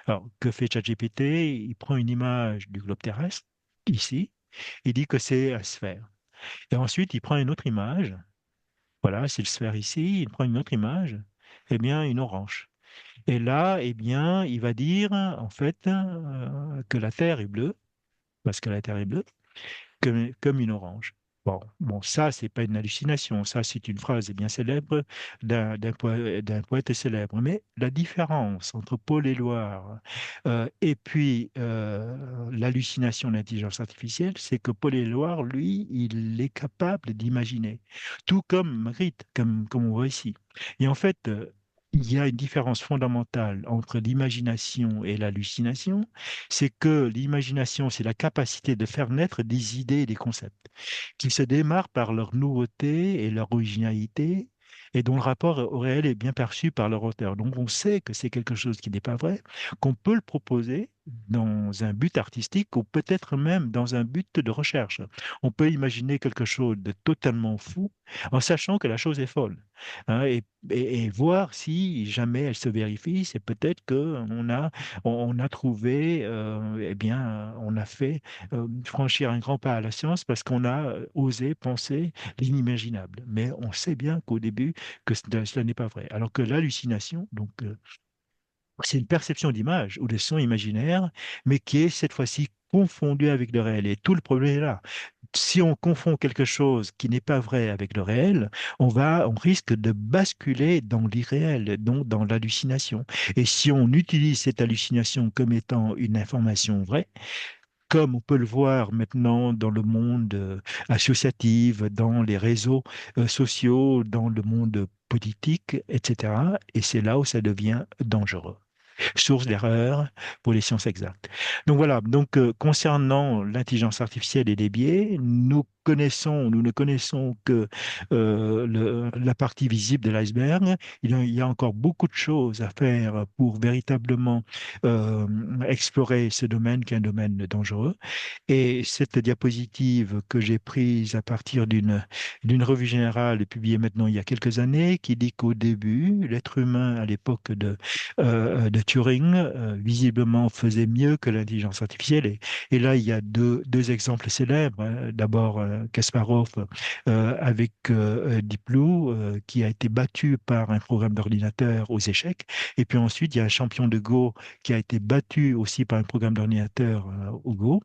Alors, que fait ChatGPT? Il prend une image du globe terrestre, ici, il dit que c'est la sphère. Et ensuite, il prend une autre image, voilà, c'est le sphère ici, il prend une autre image, eh bien, une orange. Et là, eh bien, il va dire, en fait, que la Terre est bleue, parce que la Terre est bleue, comme une orange. Bon, ça, c'est pas une hallucination, ça, c'est une phrase bien célèbre d'un poète célèbre. Mais la différence entre Paul Éluard et puis l'hallucination de l'intelligence artificielle, c'est que Paul Éluard, lui, il est capable d'imaginer, tout comme Magritte, comme on voit ici. Et en fait, il y a une différence fondamentale entre l'imagination et l'hallucination, c'est que l'imagination, c'est la capacité de faire naître des idées et des concepts qui se démarrent par leur nouveauté et leur originalité et dont le rapport au réel est bien perçu par leur auteur. Donc on sait que c'est quelque chose qui n'est pas vrai, qu'on peut le proposer dans un but artistique ou peut-être même dans un but de recherche. On peut imaginer quelque chose de totalement fou en sachant que la chose est folle, hein, et voir si jamais elle se vérifie, c'est peut-être on a trouvé, eh bien, on a fait franchir un grand pas à la science parce qu'on a osé penser l'inimaginable. Mais on sait bien qu'au début, que cela n'est pas vrai. Alors que l'hallucination, c'est une perception d'image ou de son imaginaire, mais qui est cette fois-ci confondue avec le réel. Et tout le problème est là. Si on confond quelque chose qui n'est pas vrai avec le réel, on risque de basculer dans l'irréel, donc dans l'hallucination. Et si on utilise cette hallucination comme étant une information vraie, comme on peut le voir maintenant dans le monde associatif, dans les réseaux sociaux, dans le monde politique, etc. Et c'est là où ça devient dangereux, source d'erreur pour les sciences exactes. Donc voilà, concernant l'intelligence artificielle et les biais, nous ne connaissons que la partie visible de l'iceberg. Il y a encore beaucoup de choses à faire pour véritablement euh, explorer ce domaine qui est un domaine dangereux. Et cette diapositive que j'ai prise à partir d'une revue générale publiée maintenant il y a quelques années, qui dit qu'au début, l'être humain à l'époque de Turing, visiblement faisait mieux que l'intelligence artificielle. Et là, il y a deux exemples célèbres, hein. D'abord, Kasparov avec Deep Blue, qui a été battu par un programme d'ordinateur aux échecs. Et puis ensuite, il y a un champion de Go qui a été battu aussi par un programme d'ordinateur au Go.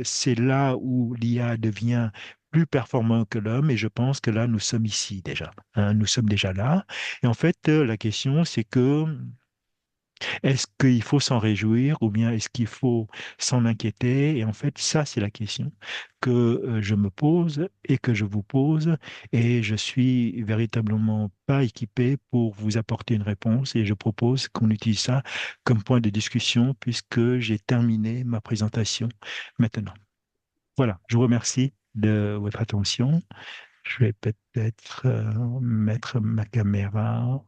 C'est là où l'IA devient plus performant que l'homme, et je pense que là, nous sommes ici déjà, hein. Nous sommes déjà là. Et en fait, la question, c'est que est-ce qu'il faut s'en réjouir ou bien est-ce qu'il faut s'en inquiéter? Et en fait, ça, c'est la question que je me pose et que je vous pose. Et je suis véritablement pas équipé pour vous apporter une réponse. Et je propose qu'on utilise ça comme point de discussion puisque j'ai terminé ma présentation maintenant. Voilà, je vous remercie de votre attention. Je vais peut-être mettre ma caméra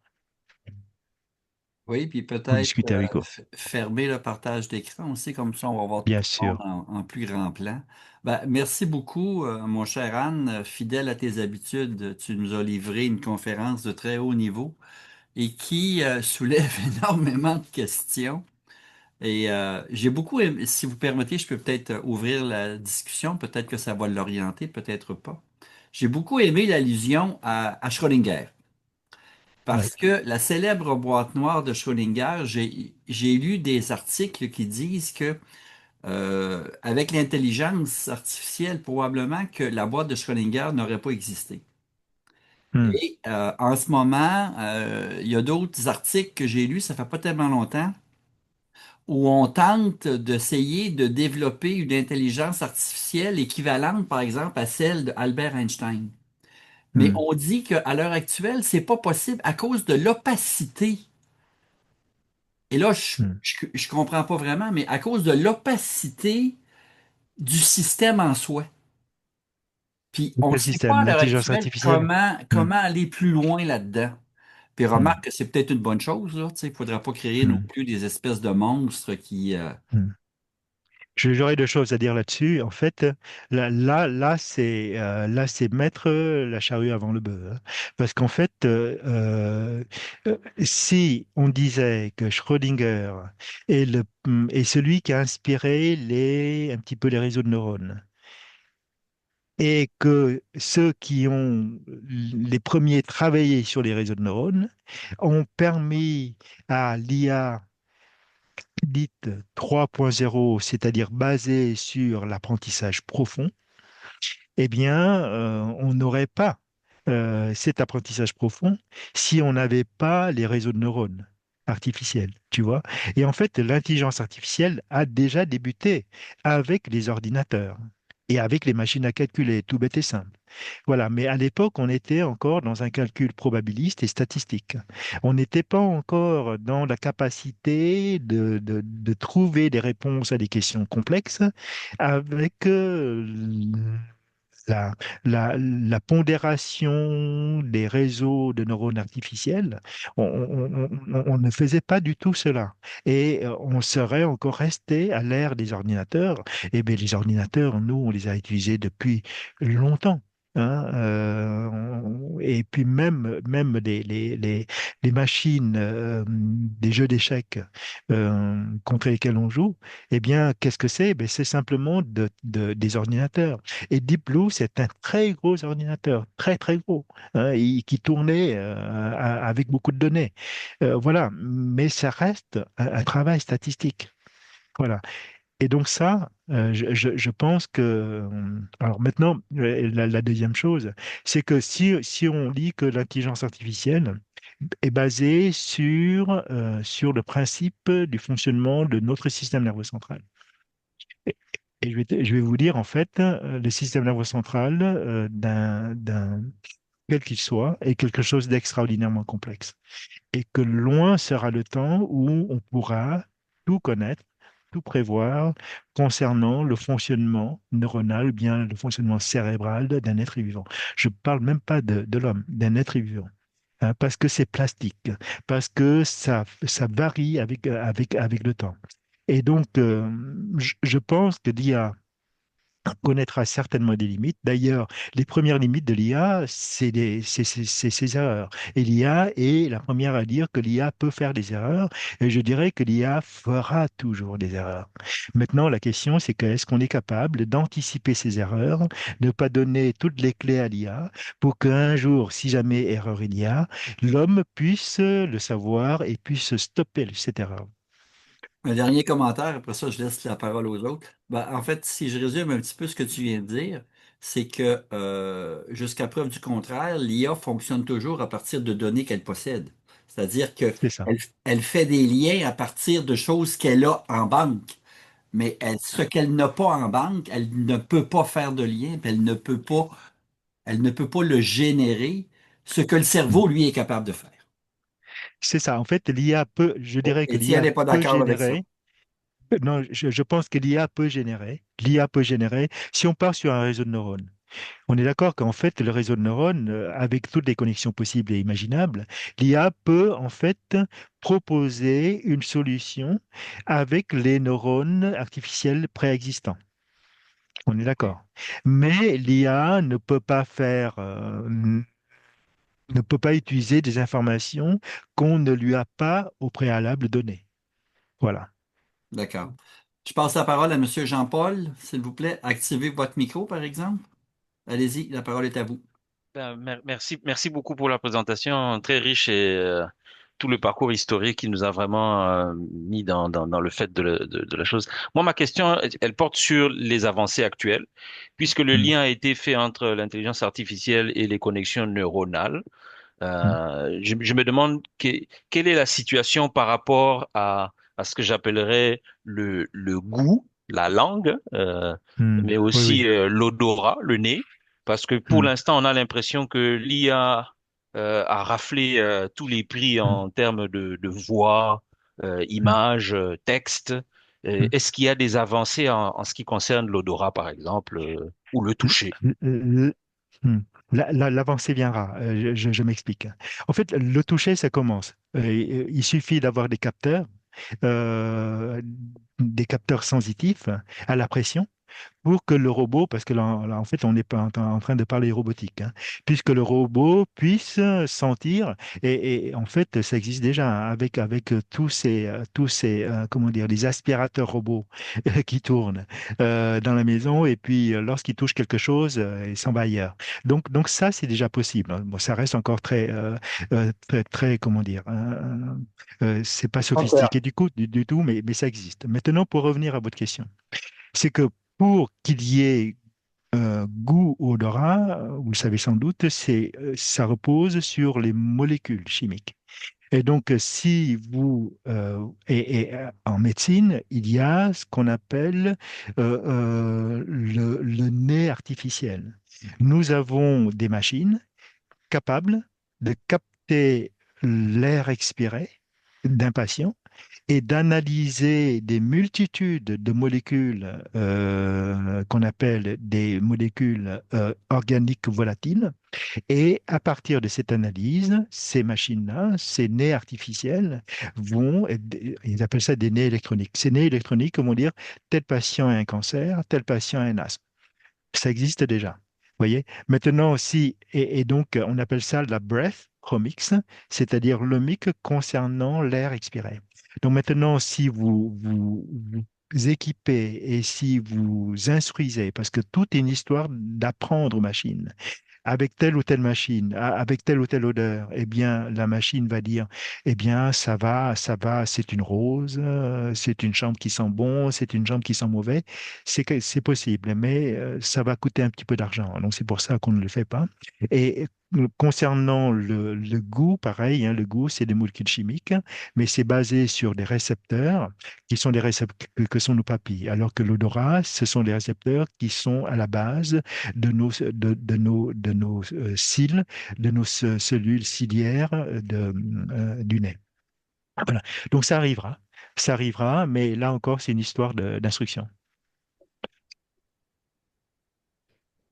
Oui, puis pour peut-être discuter avec vous. fermer le partage d'écran aussi, comme ça on va voir tout Bien le monde sûr. en plus grand plan. Ben, merci beaucoup, mon cher Anne. Fidèle à tes habitudes, tu nous as livré une conférence de très haut niveau et qui soulève énormément de questions. Et j'ai beaucoup aimé, si vous permettez, je peux peut-être ouvrir la discussion, peut-être que ça va l'orienter, peut-être pas. J'ai beaucoup aimé l'allusion à Schrödinger. Oui. Parce que la célèbre boîte noire de Schrödinger, j'ai lu des articles qui disent que avec l'intelligence artificielle, probablement que la boîte de Schrödinger n'aurait pas existé. Hmm. Et en ce moment, il y a d'autres articles que j'ai lus, ça fait pas tellement longtemps, où on tente d'essayer de développer une intelligence artificielle équivalente, par exemple, à celle d'Albert Einstein. Mais Hmm. on dit qu'à l'heure actuelle, c'est pas possible à cause de l'opacité. Et là, Hmm. je comprends pas vraiment, mais à cause de l'opacité du système en soi. Puis on ne Quel sait pas système? à l'heure L'intelligence actuelle artificielle? Hmm. comment aller plus loin là-dedans. Puis Hmm. remarque que c'est peut-être une bonne chose, là. Tu sais, il ne faudra pas créer non Hmm. plus des espèces de monstres qui. Hmm. J'aurais deux choses à dire là-dessus. En fait, là, c'est mettre la charrue avant le bœuf, hein. Parce qu'en fait, si on disait que Schrödinger est celui qui a inspiré un petit peu les réseaux de neurones, et que ceux qui ont les premiers travaillé sur les réseaux de neurones ont permis à l'IA dite 3.0, c'est-à-dire basée sur l'apprentissage profond, eh bien, on n'aurait pas cet apprentissage profond si on n'avait pas les réseaux de neurones artificiels, tu vois. Et en fait, l'intelligence artificielle a déjà débuté avec les ordinateurs et avec les machines à calculer, tout bête et simple. Voilà, mais à l'époque, on était encore dans un calcul probabiliste et statistique. On n'était pas encore dans la capacité de trouver des réponses à des questions complexes avec la, la pondération des réseaux de neurones artificiels, on ne faisait pas du tout cela. Et on serait encore resté à l'ère des ordinateurs. Et bien, les ordinateurs, nous, on les a utilisés depuis longtemps. Hein, et puis même les machines, des jeux d'échecs contre lesquels on joue, eh bien, qu'est-ce que c'est? Ben, c'est simplement des ordinateurs. Et Deep Blue, c'est un très gros ordinateur, très très gros, hein, qui tournait avec beaucoup de données. Voilà, mais ça reste un travail statistique. Voilà. Et donc ça, je pense que... Alors maintenant, la deuxième chose, c'est que si on dit que l'intelligence artificielle est basée sur le principe du fonctionnement de notre système nerveux central. Et, et je vais vous dire, en fait, le système nerveux central quel qu'il soit, est quelque chose d'extraordinairement complexe. Et que loin sera le temps où on pourra tout connaître, tout prévoir concernant le fonctionnement neuronal, ou bien le fonctionnement cérébral d'un être vivant. Je ne parle même pas de l'homme, d'un être vivant. Hein, parce que c'est plastique, parce que ça varie avec le temps. Et donc, je pense que l'IA connaîtra certainement des limites. D'ailleurs, les premières limites de l'IA, c'est ses erreurs. Et l'IA est la première à dire que l'IA peut faire des erreurs, et je dirais que l'IA fera toujours des erreurs. Maintenant, la question, c'est que est-ce qu'on est capable d'anticiper ces erreurs, de ne pas donner toutes les clés à l'IA pour qu'un jour, si jamais erreur il y a, l'homme puisse le savoir et puisse stopper cette erreur. Un dernier commentaire, après ça, je laisse la parole aux autres. Ben, en fait, si je résume un petit peu ce que tu viens de dire, c'est que jusqu'à preuve du contraire, l'IA fonctionne toujours à partir de données qu'elle possède. C'est-à-dire que C'est ça. elle fait des liens à partir de choses qu'elle a en banque. Mais ce qu'elle n'a pas en banque, elle ne peut pas faire de lien, puis elle ne peut pas le générer, ce que le cerveau, lui, est capable de faire. C'est ça. En fait, l'IA peut, je dirais que Étienne l'IA n'est pas peut d'accord avec ça. générer. Non, je pense que l'IA peut générer, si on part sur un réseau de neurones. On est d'accord qu'en fait, le réseau de neurones, avec toutes les connexions possibles et imaginables, l'IA peut en fait proposer une solution avec les neurones artificiels préexistants. On est d'accord. Mais l'IA ne peut pas faire, ne peut pas utiliser des informations qu'on ne lui a pas au préalable données. Voilà. D'accord. Je passe la parole à Monsieur Jean-Paul, s'il vous plaît. Activez votre micro, par exemple. Allez-y, la parole est à vous. Merci beaucoup pour la présentation très riche et tout le parcours historique qui nous a vraiment mis dans le fait de la chose. Moi, ma question, elle porte sur les avancées actuelles, puisque le Mm, lien a été fait entre l'intelligence artificielle et les connexions neuronales. mm, Je me demande quelle est la situation par rapport à ce que j'appellerais le goût, la langue, mais oui, aussi oui. l'odorat, le nez, parce que pour Mm, l'instant, on a l'impression que l'IA a raflé tous les prix mm, en termes de voix, mm, images, texte. mm. Est-ce qu'il y a des avancées en ce qui concerne l'odorat, par exemple, ou le toucher? L- l- hmm. L'avancée viendra. Je m'explique. En fait, le toucher, ça commence. Il suffit d'avoir euh, des capteurs sensitifs à la pression pour que le robot, parce que là, en fait, on n'est pas en train de parler robotique, hein, puisque le robot puisse sentir, et en fait, ça existe déjà hein, avec comment dire, les aspirateurs robots qui tournent dans la maison, et puis lorsqu'ils touchent quelque chose, ils s'en va ailleurs. Donc ça, c'est déjà possible. Hein. Bon, ça reste encore très, comment dire, c'est pas sophistiqué du tout, mais ça existe. Maintenant, pour revenir à votre question, c'est que pour qu'il y ait goût ou odorat, vous le savez sans doute, ça repose sur les molécules chimiques. Et donc, si vous en médecine, il y a ce qu'on appelle le nez artificiel. Nous avons des machines capables de capter l'air expiré d'un patient et d'analyser des multitudes de molécules qu'on appelle des molécules organiques volatiles. Et à partir de cette analyse, ces machines-là, ces nez artificiels, ils appellent ça des nez électroniques. Ces nez électroniques vont dire tel patient a un cancer, tel patient a un asthme. Ça existe déjà. Vous voyez? Maintenant aussi, et donc on appelle ça la breath chromics, c'est-à-dire le mic concernant l'air expiré. Donc maintenant, si vous équipez et si vous instruisez, parce que tout est une histoire d'apprendre aux machines, avec telle ou telle machine, avec telle ou telle odeur, eh bien, la machine va dire, eh bien, ça va, c'est une rose, c'est une chambre qui sent bon, c'est une chambre qui sent mauvais. C'est possible, mais ça va coûter un petit peu d'argent. Donc, c'est pour ça qu'on ne le fait pas. Et concernant le goût, pareil, hein, le goût, c'est des molécules chimiques, mais c'est basé sur des récepteurs qui sont des récepteurs que sont nos papilles, alors que l'odorat, ce sont des récepteurs qui sont à la base de nos cils, de nos cellules ciliaires du nez. Voilà. Donc ça arrivera, mais là encore, c'est une histoire d'instruction.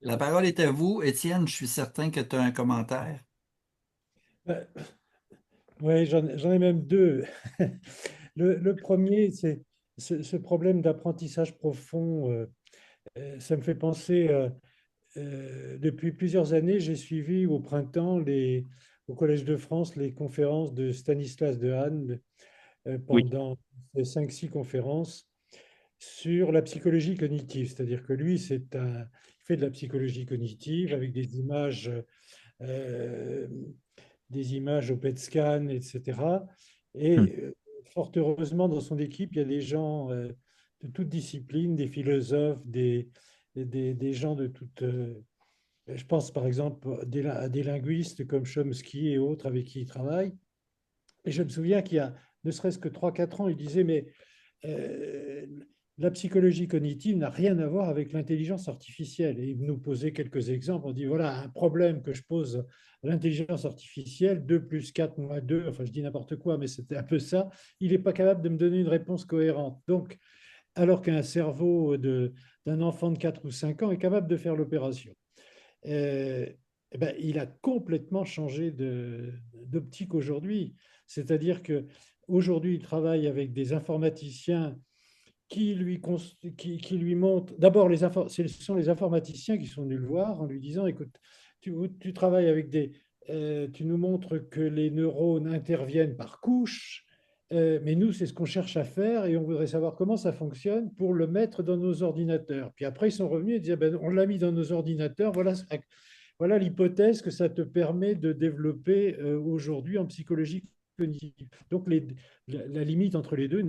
La parole est à vous. Étienne, je suis certain que tu as un commentaire. Oui, j'en ai même deux. Le premier, c'est ce problème d'apprentissage profond. Ça me fait penser, depuis plusieurs années, j'ai suivi au printemps au Collège de France les conférences de Stanislas Dehaene Oui. pendant 5-6 conférences sur la psychologie cognitive. C'est-à-dire que lui, il fait de la psychologie cognitive avec euh, des images au PET scan, etc. Hmm. Et fort heureusement, dans son équipe, il y a des gens de toutes disciplines, des philosophes, des gens de toutes. Je pense par exemple à des linguistes comme Chomsky et autres avec qui il travaille. Et je me souviens qu'il y a ne serait-ce que 3-4 ans, il disait, mais euh, la psychologie cognitive n'a rien à voir avec l'intelligence artificielle. Et il nous posait quelques exemples. On dit, voilà, un problème que je pose à l'intelligence artificielle, 2 plus 4 moins 2, enfin je dis n'importe quoi, mais c'était un peu ça, il n'est pas capable de me donner une réponse cohérente. Donc, alors qu'un cerveau d'un enfant de 4 ou 5 ans est capable de faire l'opération. Euh, eh ben, il a complètement changé d'optique aujourd'hui. C'est-à-dire que aujourd'hui, il travaille avec des informaticiens qui lui montrent. D'abord, ce sont les informaticiens qui sont venus le voir en lui disant, écoute, tu travailles avec tu nous montres que les neurones interviennent par couches, mais nous, c'est ce qu'on cherche à faire et on voudrait savoir comment ça fonctionne pour le mettre dans nos ordinateurs. Puis après, ils sont revenus et disaient, ben, on l'a mis dans nos ordinateurs, voilà l'hypothèse que ça te permet de développer aujourd'hui en psychologie cognitive. Donc la limite entre les deux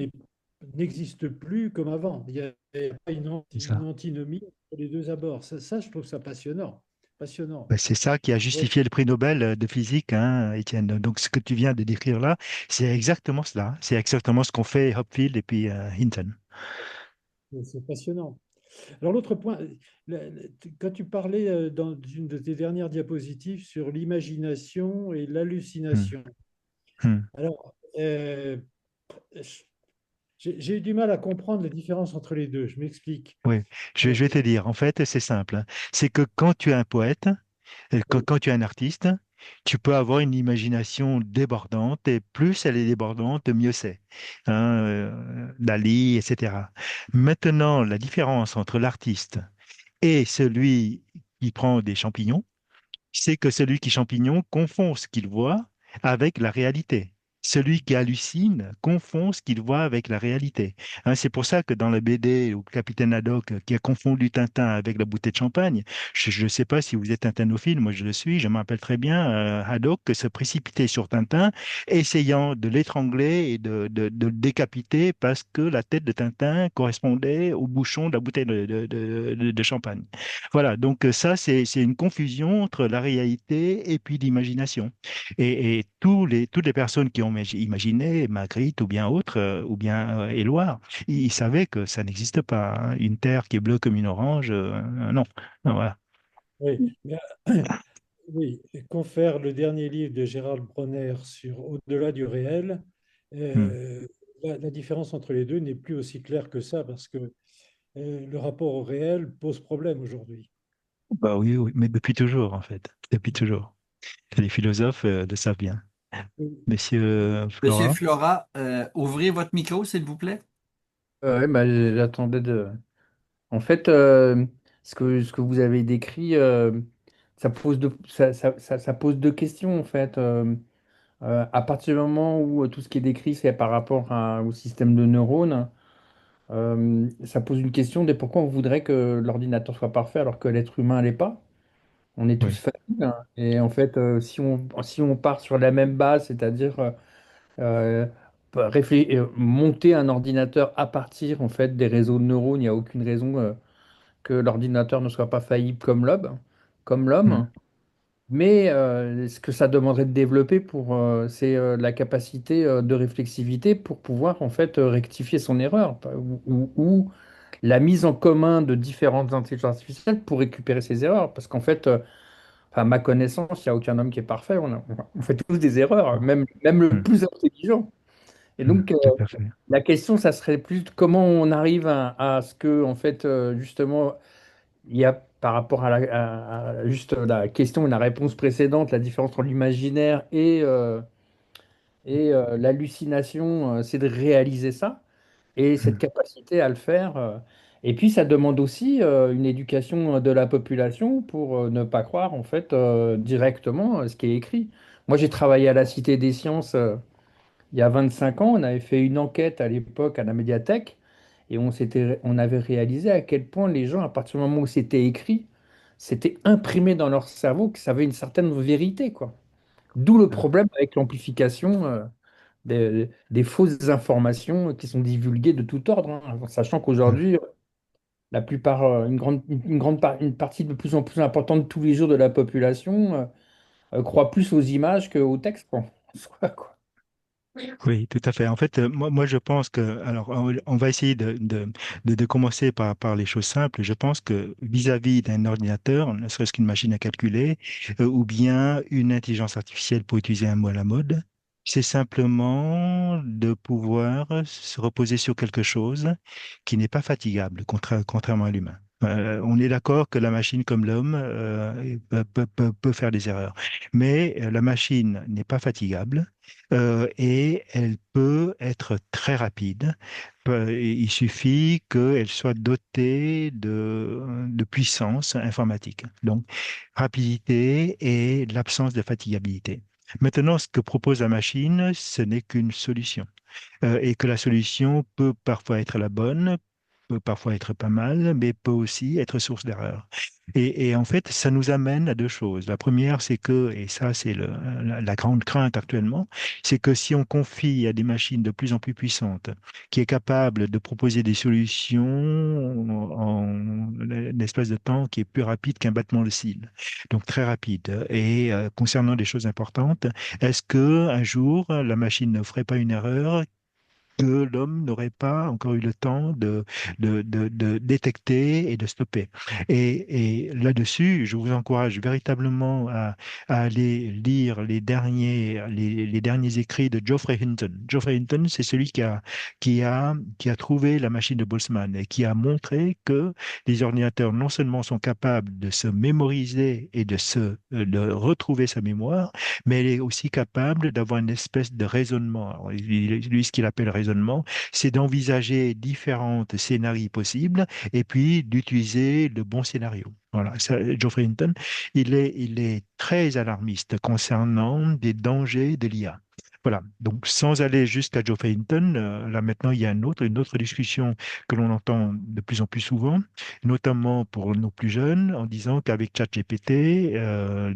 n'existe plus comme avant. Il n'y a pas C'est une ça. antinomie entre les deux abords. Ça, je trouve ça passionnant. Passionnant. Ben, c'est ça qui a Ouais, justifié le prix Nobel de physique, hein, Étienne. Donc, ce que tu viens de décrire là, c'est exactement cela. C'est exactement ce qu'ont fait Hopfield et puis Hinton. c'est passionnant. Alors l'autre point, quand tu parlais dans une de tes dernières diapositives sur l'imagination et Hmm. l'hallucination, Hmm. alors j'ai eu du mal à comprendre la différence entre les deux. Je m'explique. Oui, Euh, je vais te dire, en fait, c'est simple, hein. C'est que quand tu es un poète, oui, quand tu es un artiste, tu peux avoir une imagination débordante et plus elle est débordante, mieux c'est. Hein, Dali, etc. Maintenant, la différence entre l'artiste et celui qui prend des champignons, c'est que celui qui champignon confond ce qu'il voit avec la réalité. Celui qui hallucine confond ce qu'il voit avec la réalité. Hein, c'est pour ça que dans la BD ou Capitaine Haddock qui a confondu Tintin avec la bouteille de champagne, je ne sais pas si vous êtes tintanophile, moi je le suis, je me rappelle très bien Haddock se précipitait sur Tintin, essayant de l'étrangler et de le décapiter parce que la tête de Tintin correspondait au bouchon de la bouteille de champagne. Voilà, donc ça, c'est une confusion entre la réalité et puis l'imagination. Et toutes les personnes qui ont imaginé Magritte ou bien autres, ou bien Éluard, ils savaient que ça n'existe pas, hein. Une terre qui est bleue comme une orange, non. Non, voilà. oui, oui, confère le dernier livre de Gérald Bronner sur Au-delà du réel. Hmm. La différence entre les deux n'est plus aussi claire que ça parce que le rapport au réel pose problème aujourd'hui. Bah oui, oui, mais depuis toujours, en fait. Depuis toujours. Les philosophes le savent bien. Monsieur Monsieur Flora? Flora, ouvrez votre micro, s'il vous plaît. Ouais, bah, j'attendais de. En fait, ce que vous avez décrit, ça pose deux questions, en fait. À partir du moment où tout ce qui est décrit, c'est par rapport au système de neurones, ça pose une question de pourquoi on voudrait que l'ordinateur soit parfait alors que l'être humain l'est pas. On est tous Oui. faillibles, hein. Et en fait, si on part sur la même base, c'est-à-dire euh, monter un ordinateur à partir en fait des réseaux de neurones, il n'y a aucune raison que l'ordinateur ne soit pas faillible comme Hmm. l'homme. Mais ce que ça demanderait de développer c'est la capacité de réflexivité pour pouvoir en fait rectifier son erreur ou la mise en commun de différentes intelligences artificielles pour récupérer ses erreurs. Parce qu'en fait, à ma connaissance, il n'y a aucun homme qui est parfait. On fait tous des erreurs, même le Hmm. plus intelligent. Et Hmm. donc, Tout à fait. la question, ça serait plus de comment on arrive à ce que, en fait, justement, il y a par rapport à juste la question et la réponse précédente, la différence entre l'imaginaire et l'hallucination, c'est de réaliser ça et cette Hmm. capacité à le faire. Et puis, ça demande aussi une éducation de la population pour ne pas croire, en fait, directement ce qui est écrit. Moi, j'ai travaillé à la Cité des Sciences il y a 25 ans. On avait fait une enquête à l'époque à la médiathèque et on avait réalisé à quel point les gens, à partir du moment où c'était écrit, c'était imprimé dans leur cerveau que ça avait une certaine vérité, quoi. D'où le Hmm. problème avec l'amplification des fausses informations qui sont divulguées de tout ordre, hein. Sachant Hmm. qu'aujourd'hui, la plupart, une partie de plus en plus importante de tous les jours de la population croit plus aux images qu'aux textes, quoi. En soi, quoi. Oui, tout à fait. En fait, moi, je pense que, alors, on va essayer de commencer par les choses simples. Je pense que vis-à-vis d'un ordinateur, ne serait-ce qu'une machine à calculer, ou bien une intelligence artificielle pour utiliser un mot à la mode, c'est simplement de pouvoir se reposer sur quelque chose qui n'est pas fatigable, contrairement à l'humain. On est d'accord que la machine, comme l'homme, peut faire des erreurs. Mais la machine n'est pas fatigable et elle peut être très rapide. Il suffit qu'elle soit dotée de puissance informatique. Donc, rapidité et l'absence de fatigabilité. Maintenant, ce que propose la machine, ce n'est qu'une solution. Et que la solution peut parfois être la bonne, peut parfois être pas mal, mais peut aussi être source d'erreur. Et en fait, ça nous amène à deux choses. La première, c'est que, et ça c'est la grande crainte actuellement, c'est que si on confie à des machines de plus en plus puissantes, qui est capable de proposer des solutions en un espace de temps qui est plus rapide qu'un battement de cils, donc très rapide, et concernant des choses importantes, est-ce que un jour la machine ne ferait pas une erreur que l'homme n'aurait pas encore eu le temps de détecter et de stopper. Et là-dessus, je vous encourage véritablement à aller lire les derniers écrits de Geoffrey Hinton. Geoffrey Hinton, c'est celui qui a trouvé la machine de Boltzmann et qui a montré que les ordinateurs non seulement sont capables de se mémoriser et de retrouver sa mémoire, mais elle est aussi capable d'avoir une espèce de raisonnement. Alors, lui, ce qu'il appelle raisonnement, c'est d'envisager différents scénarios possibles et puis d'utiliser le bon scénario. Voilà, Geoffrey Hinton, il est très alarmiste concernant des dangers de l'IA. Voilà, donc sans aller jusqu'à Geoffrey Hinton, là maintenant il y a une autre discussion que l'on entend de plus en plus souvent, notamment pour nos plus jeunes, en disant qu'avec ChatGPT,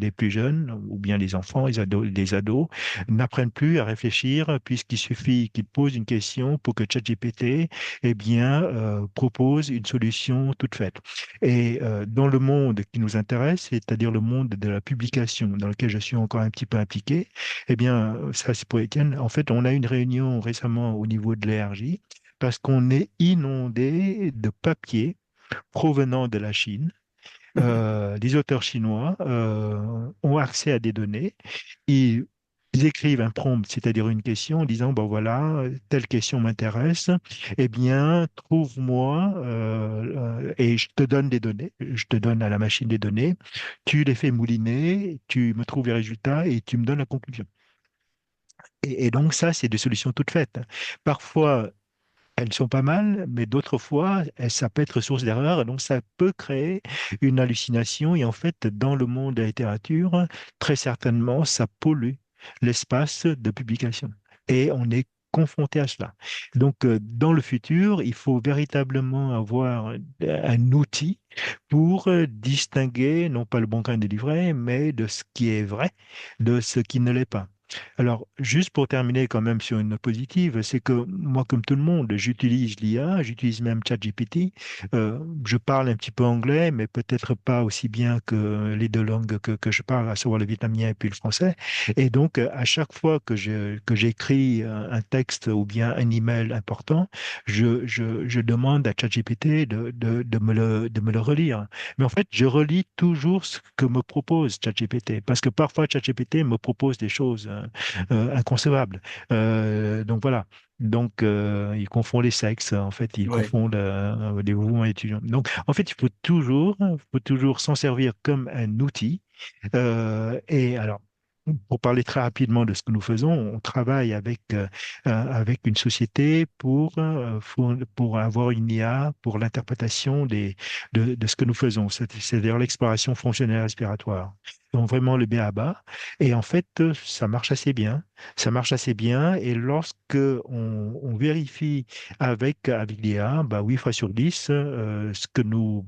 les plus jeunes, ou bien les enfants, les ados, n'apprennent plus à réfléchir puisqu'il suffit qu'ils posent une question pour que ChatGPT, eh bien, propose une solution toute faite. Et dans le monde qui nous intéresse, c'est-à-dire le monde de la publication, dans lequel je suis encore un petit peu impliqué, eh bien, ça c'est pour Étienne. En fait, on a eu une réunion récemment au niveau de l'ERJ parce qu'on est inondé de papiers provenant de la Chine. Les auteurs chinois ont accès à des données. Ils écrivent un prompt, c'est-à-dire une question, en disant, bon voilà, telle question m'intéresse, eh bien, trouve-moi, et je te donne des données, je te donne à la machine des données, tu les fais mouliner, tu me trouves les résultats et tu me donnes la conclusion. Et donc ça, c'est des solutions toutes faites. Parfois, elles sont pas mal, mais d'autres fois, ça peut être source d'erreur, et donc ça peut créer une hallucination. Et en fait, dans le monde de la littérature, très certainement, ça pollue l'espace de publication. Et on est confronté à cela. Donc, dans le futur, il faut véritablement avoir un outil pour distinguer, non pas le bon grain des livrets, mais de ce qui est vrai, de ce qui ne l'est pas. Alors, juste pour terminer quand même sur une note positive, c'est que moi, comme tout le monde, j'utilise l'IA, j'utilise même ChatGPT. Je parle un petit peu anglais, mais peut-être pas aussi bien que les deux langues que je parle, à savoir le vietnamien et puis le français. Et donc, à chaque fois que j'écris un texte ou bien un email important, je demande à ChatGPT de me le relire. Mais en fait, je relis toujours ce que me propose ChatGPT, parce que parfois ChatGPT me propose des choses inconcevables. Donc voilà. Donc, il confond les sexes, en fait, il Oui. confond les mouvements étudiants. Donc, en fait, faut toujours s'en servir comme un outil. Et alors, pour parler très rapidement de ce que nous faisons, on travaille avec une société pour avoir une IA pour l'interprétation de ce que nous faisons, c'est-à-dire l'exploration fonctionnelle respiratoire. Donc vraiment le B à bas. Et en fait, ça marche assez bien. Ça marche assez bien. Et lorsque on vérifie avec l'IA, bah, 8 fois sur 10, ce que nous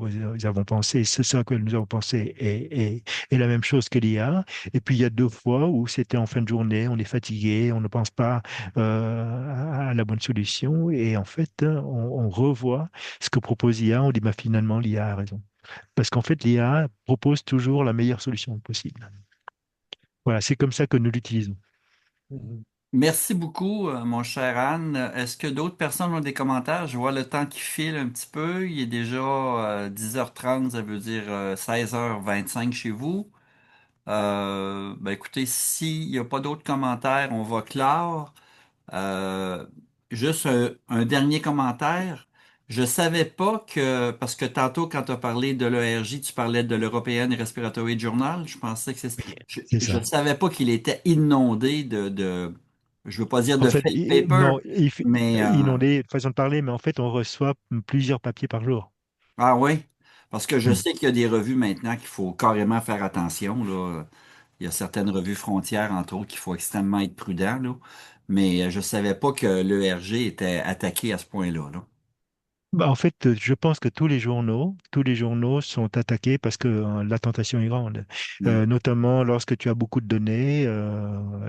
avons pensé, ce à quoi nous avons pensé est la même chose que l'IA. Et puis il y a deux fois où c'était en fin de journée, on est fatigué, on ne pense pas à la bonne solution. Et en fait, on revoit ce que propose l'IA, on dit bah, finalement l'IA a raison. Parce qu'en fait, l'IA propose toujours la meilleure solution possible. Voilà, c'est comme ça que nous l'utilisons. Mhm. Merci beaucoup, mon cher Anne. Est-ce que d'autres personnes ont des commentaires? Je vois le temps qui file un petit peu. Il est déjà 10h30, ça veut dire 16h25 chez vous. Ben écoutez, s'il n'y a pas d'autres commentaires, on va clore. Euh, Juste un dernier commentaire. Je savais pas que, parce que tantôt, quand tu as parlé de l'ERJ, tu parlais de l'European Respiratory Journal. Je pensais que c'est. C'est Je ça. savais pas qu'il était inondé je veux pas dire En de fait, fake paper, non, mais inondé, façon de parler, mais en fait, on reçoit plusieurs papiers par jour. ah oui. Parce que je Hmm. sais qu'il y a des revues maintenant qu'il faut carrément faire attention, là. Il y a certaines revues frontières, entre autres, qu'il faut extrêmement être prudent, là. Mais je savais pas que l'ERG était attaqué à ce point-là, là. Bah, en fait, je pense que tous les journaux sont attaqués parce que la tentation est grande. Hmm. Notamment lorsque tu as beaucoup de données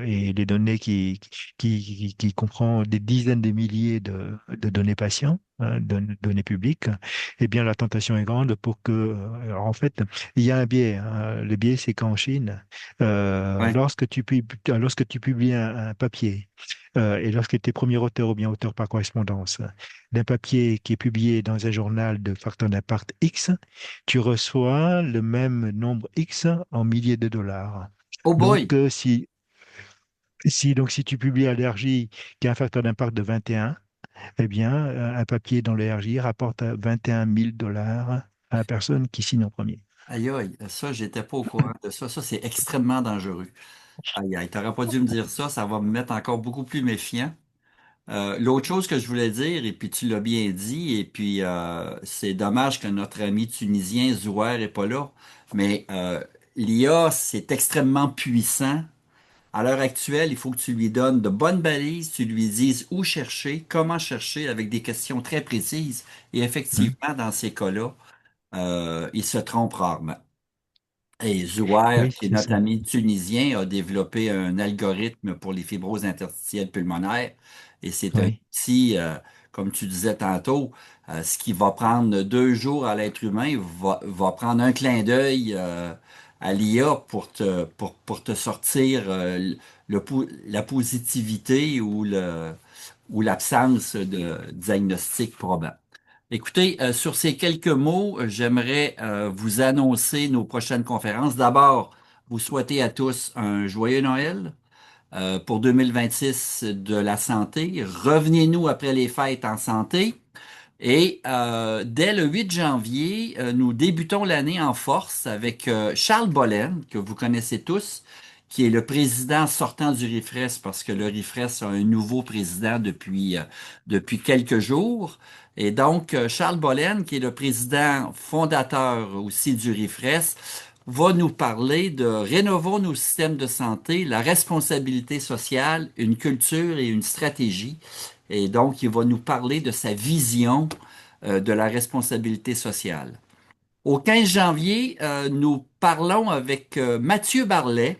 et des données qui comprend des dizaines de milliers de données patients, hein, données publiques. Eh bien, la tentation est grande pour que. Alors, en fait, il y a un biais, hein. Le biais, c'est qu'en Chine, Ouais. lorsque tu publies un papier et lorsque tu es premier auteur ou bien auteur par correspondance d'un papier qui est publié dans un journal de facteur d'impact X, tu reçois le même nombre X en milliers de dollars. Oh Donc, boy! si tu publies à l'ERJ qui a un facteur d'impact de 21, eh bien, un papier dans l'ERJ rapporte à 21 000 dollars à la personne qui signe en premier. Aïe aïe, ça, j'étais pas au courant de ça. Ça, c'est extrêmement dangereux. Aïe aïe, t'aurais pas dû me dire ça, ça va me mettre encore beaucoup plus méfiant. L'autre chose que je voulais dire, et puis tu l'as bien dit, et puis c'est dommage que notre ami tunisien Zouer est pas là, mais l'IA, c'est extrêmement puissant. À l'heure actuelle, il faut que tu lui donnes de bonnes balises, tu lui dises où chercher, comment chercher, avec des questions très précises. Et Hmm. effectivement, dans ces cas-là, il se trompe rarement. Et Zouaire, Oui, qui est c'est notre ça. ami tunisien, a développé un algorithme pour les fibroses interstitielles pulmonaires. Et c'est un Oui, outil, comme tu disais tantôt, ce qui va prendre 2 jours à l'être humain va prendre un clin d'œil à l'IA pour te sortir la positivité ou l'absence de diagnostic probable. Écoutez, sur ces quelques mots, j'aimerais vous annoncer nos prochaines conférences. D'abord, vous souhaiter à tous un joyeux Noël. pour 2026 de la santé. Revenez-nous après les fêtes en santé. Et dès le 8 janvier, nous débutons l'année en force avec Charles Bollen, que vous connaissez tous, qui est le président sortant du RIFRES, parce que le RIFRES a un nouveau président depuis quelques jours. Et donc, Charles Bollen, qui est le président fondateur aussi du RIFRES, va nous parler de rénovons nos systèmes de santé, la responsabilité sociale, une culture et une stratégie. Et donc, il va nous parler de sa vision de la responsabilité sociale. Au 15 janvier, nous parlons avec Mathieu Barlet,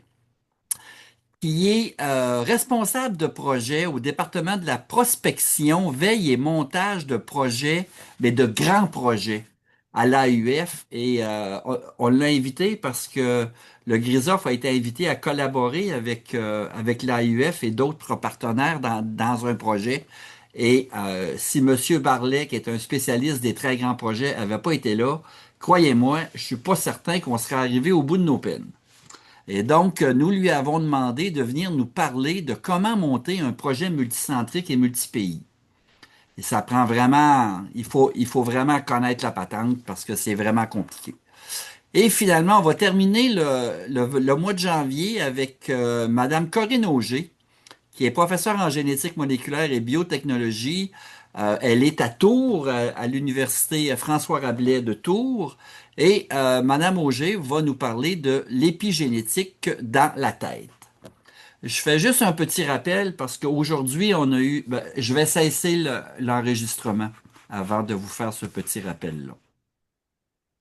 qui est responsable de projet au département de la prospection, veille et montage de projets, mais de grands projets à l'AUF. Et on l'a invité parce que le GRISOF a été invité à collaborer avec l'AUF et d'autres partenaires dans un projet. Et si M. Barlet, qui est un spécialiste des très grands projets, n'avait pas été là, croyez-moi, je suis pas certain qu'on serait arrivé au bout de nos peines. Et donc, nous lui avons demandé de venir nous parler de comment monter un projet multicentrique et multipays. Et ça prend vraiment, il faut vraiment connaître la patente parce que c'est vraiment compliqué. Et finalement, on va terminer le mois de janvier avec Madame Corinne Auger, qui est professeure en génétique moléculaire et biotechnologie. Elle est à Tours, à l'université François Rabelais de Tours. Et Madame Auger va nous parler de l'épigénétique dans la tête. Je fais juste un petit rappel parce qu'aujourd'hui, on a eu... je vais cesser l'enregistrement avant de vous faire ce petit rappel-là.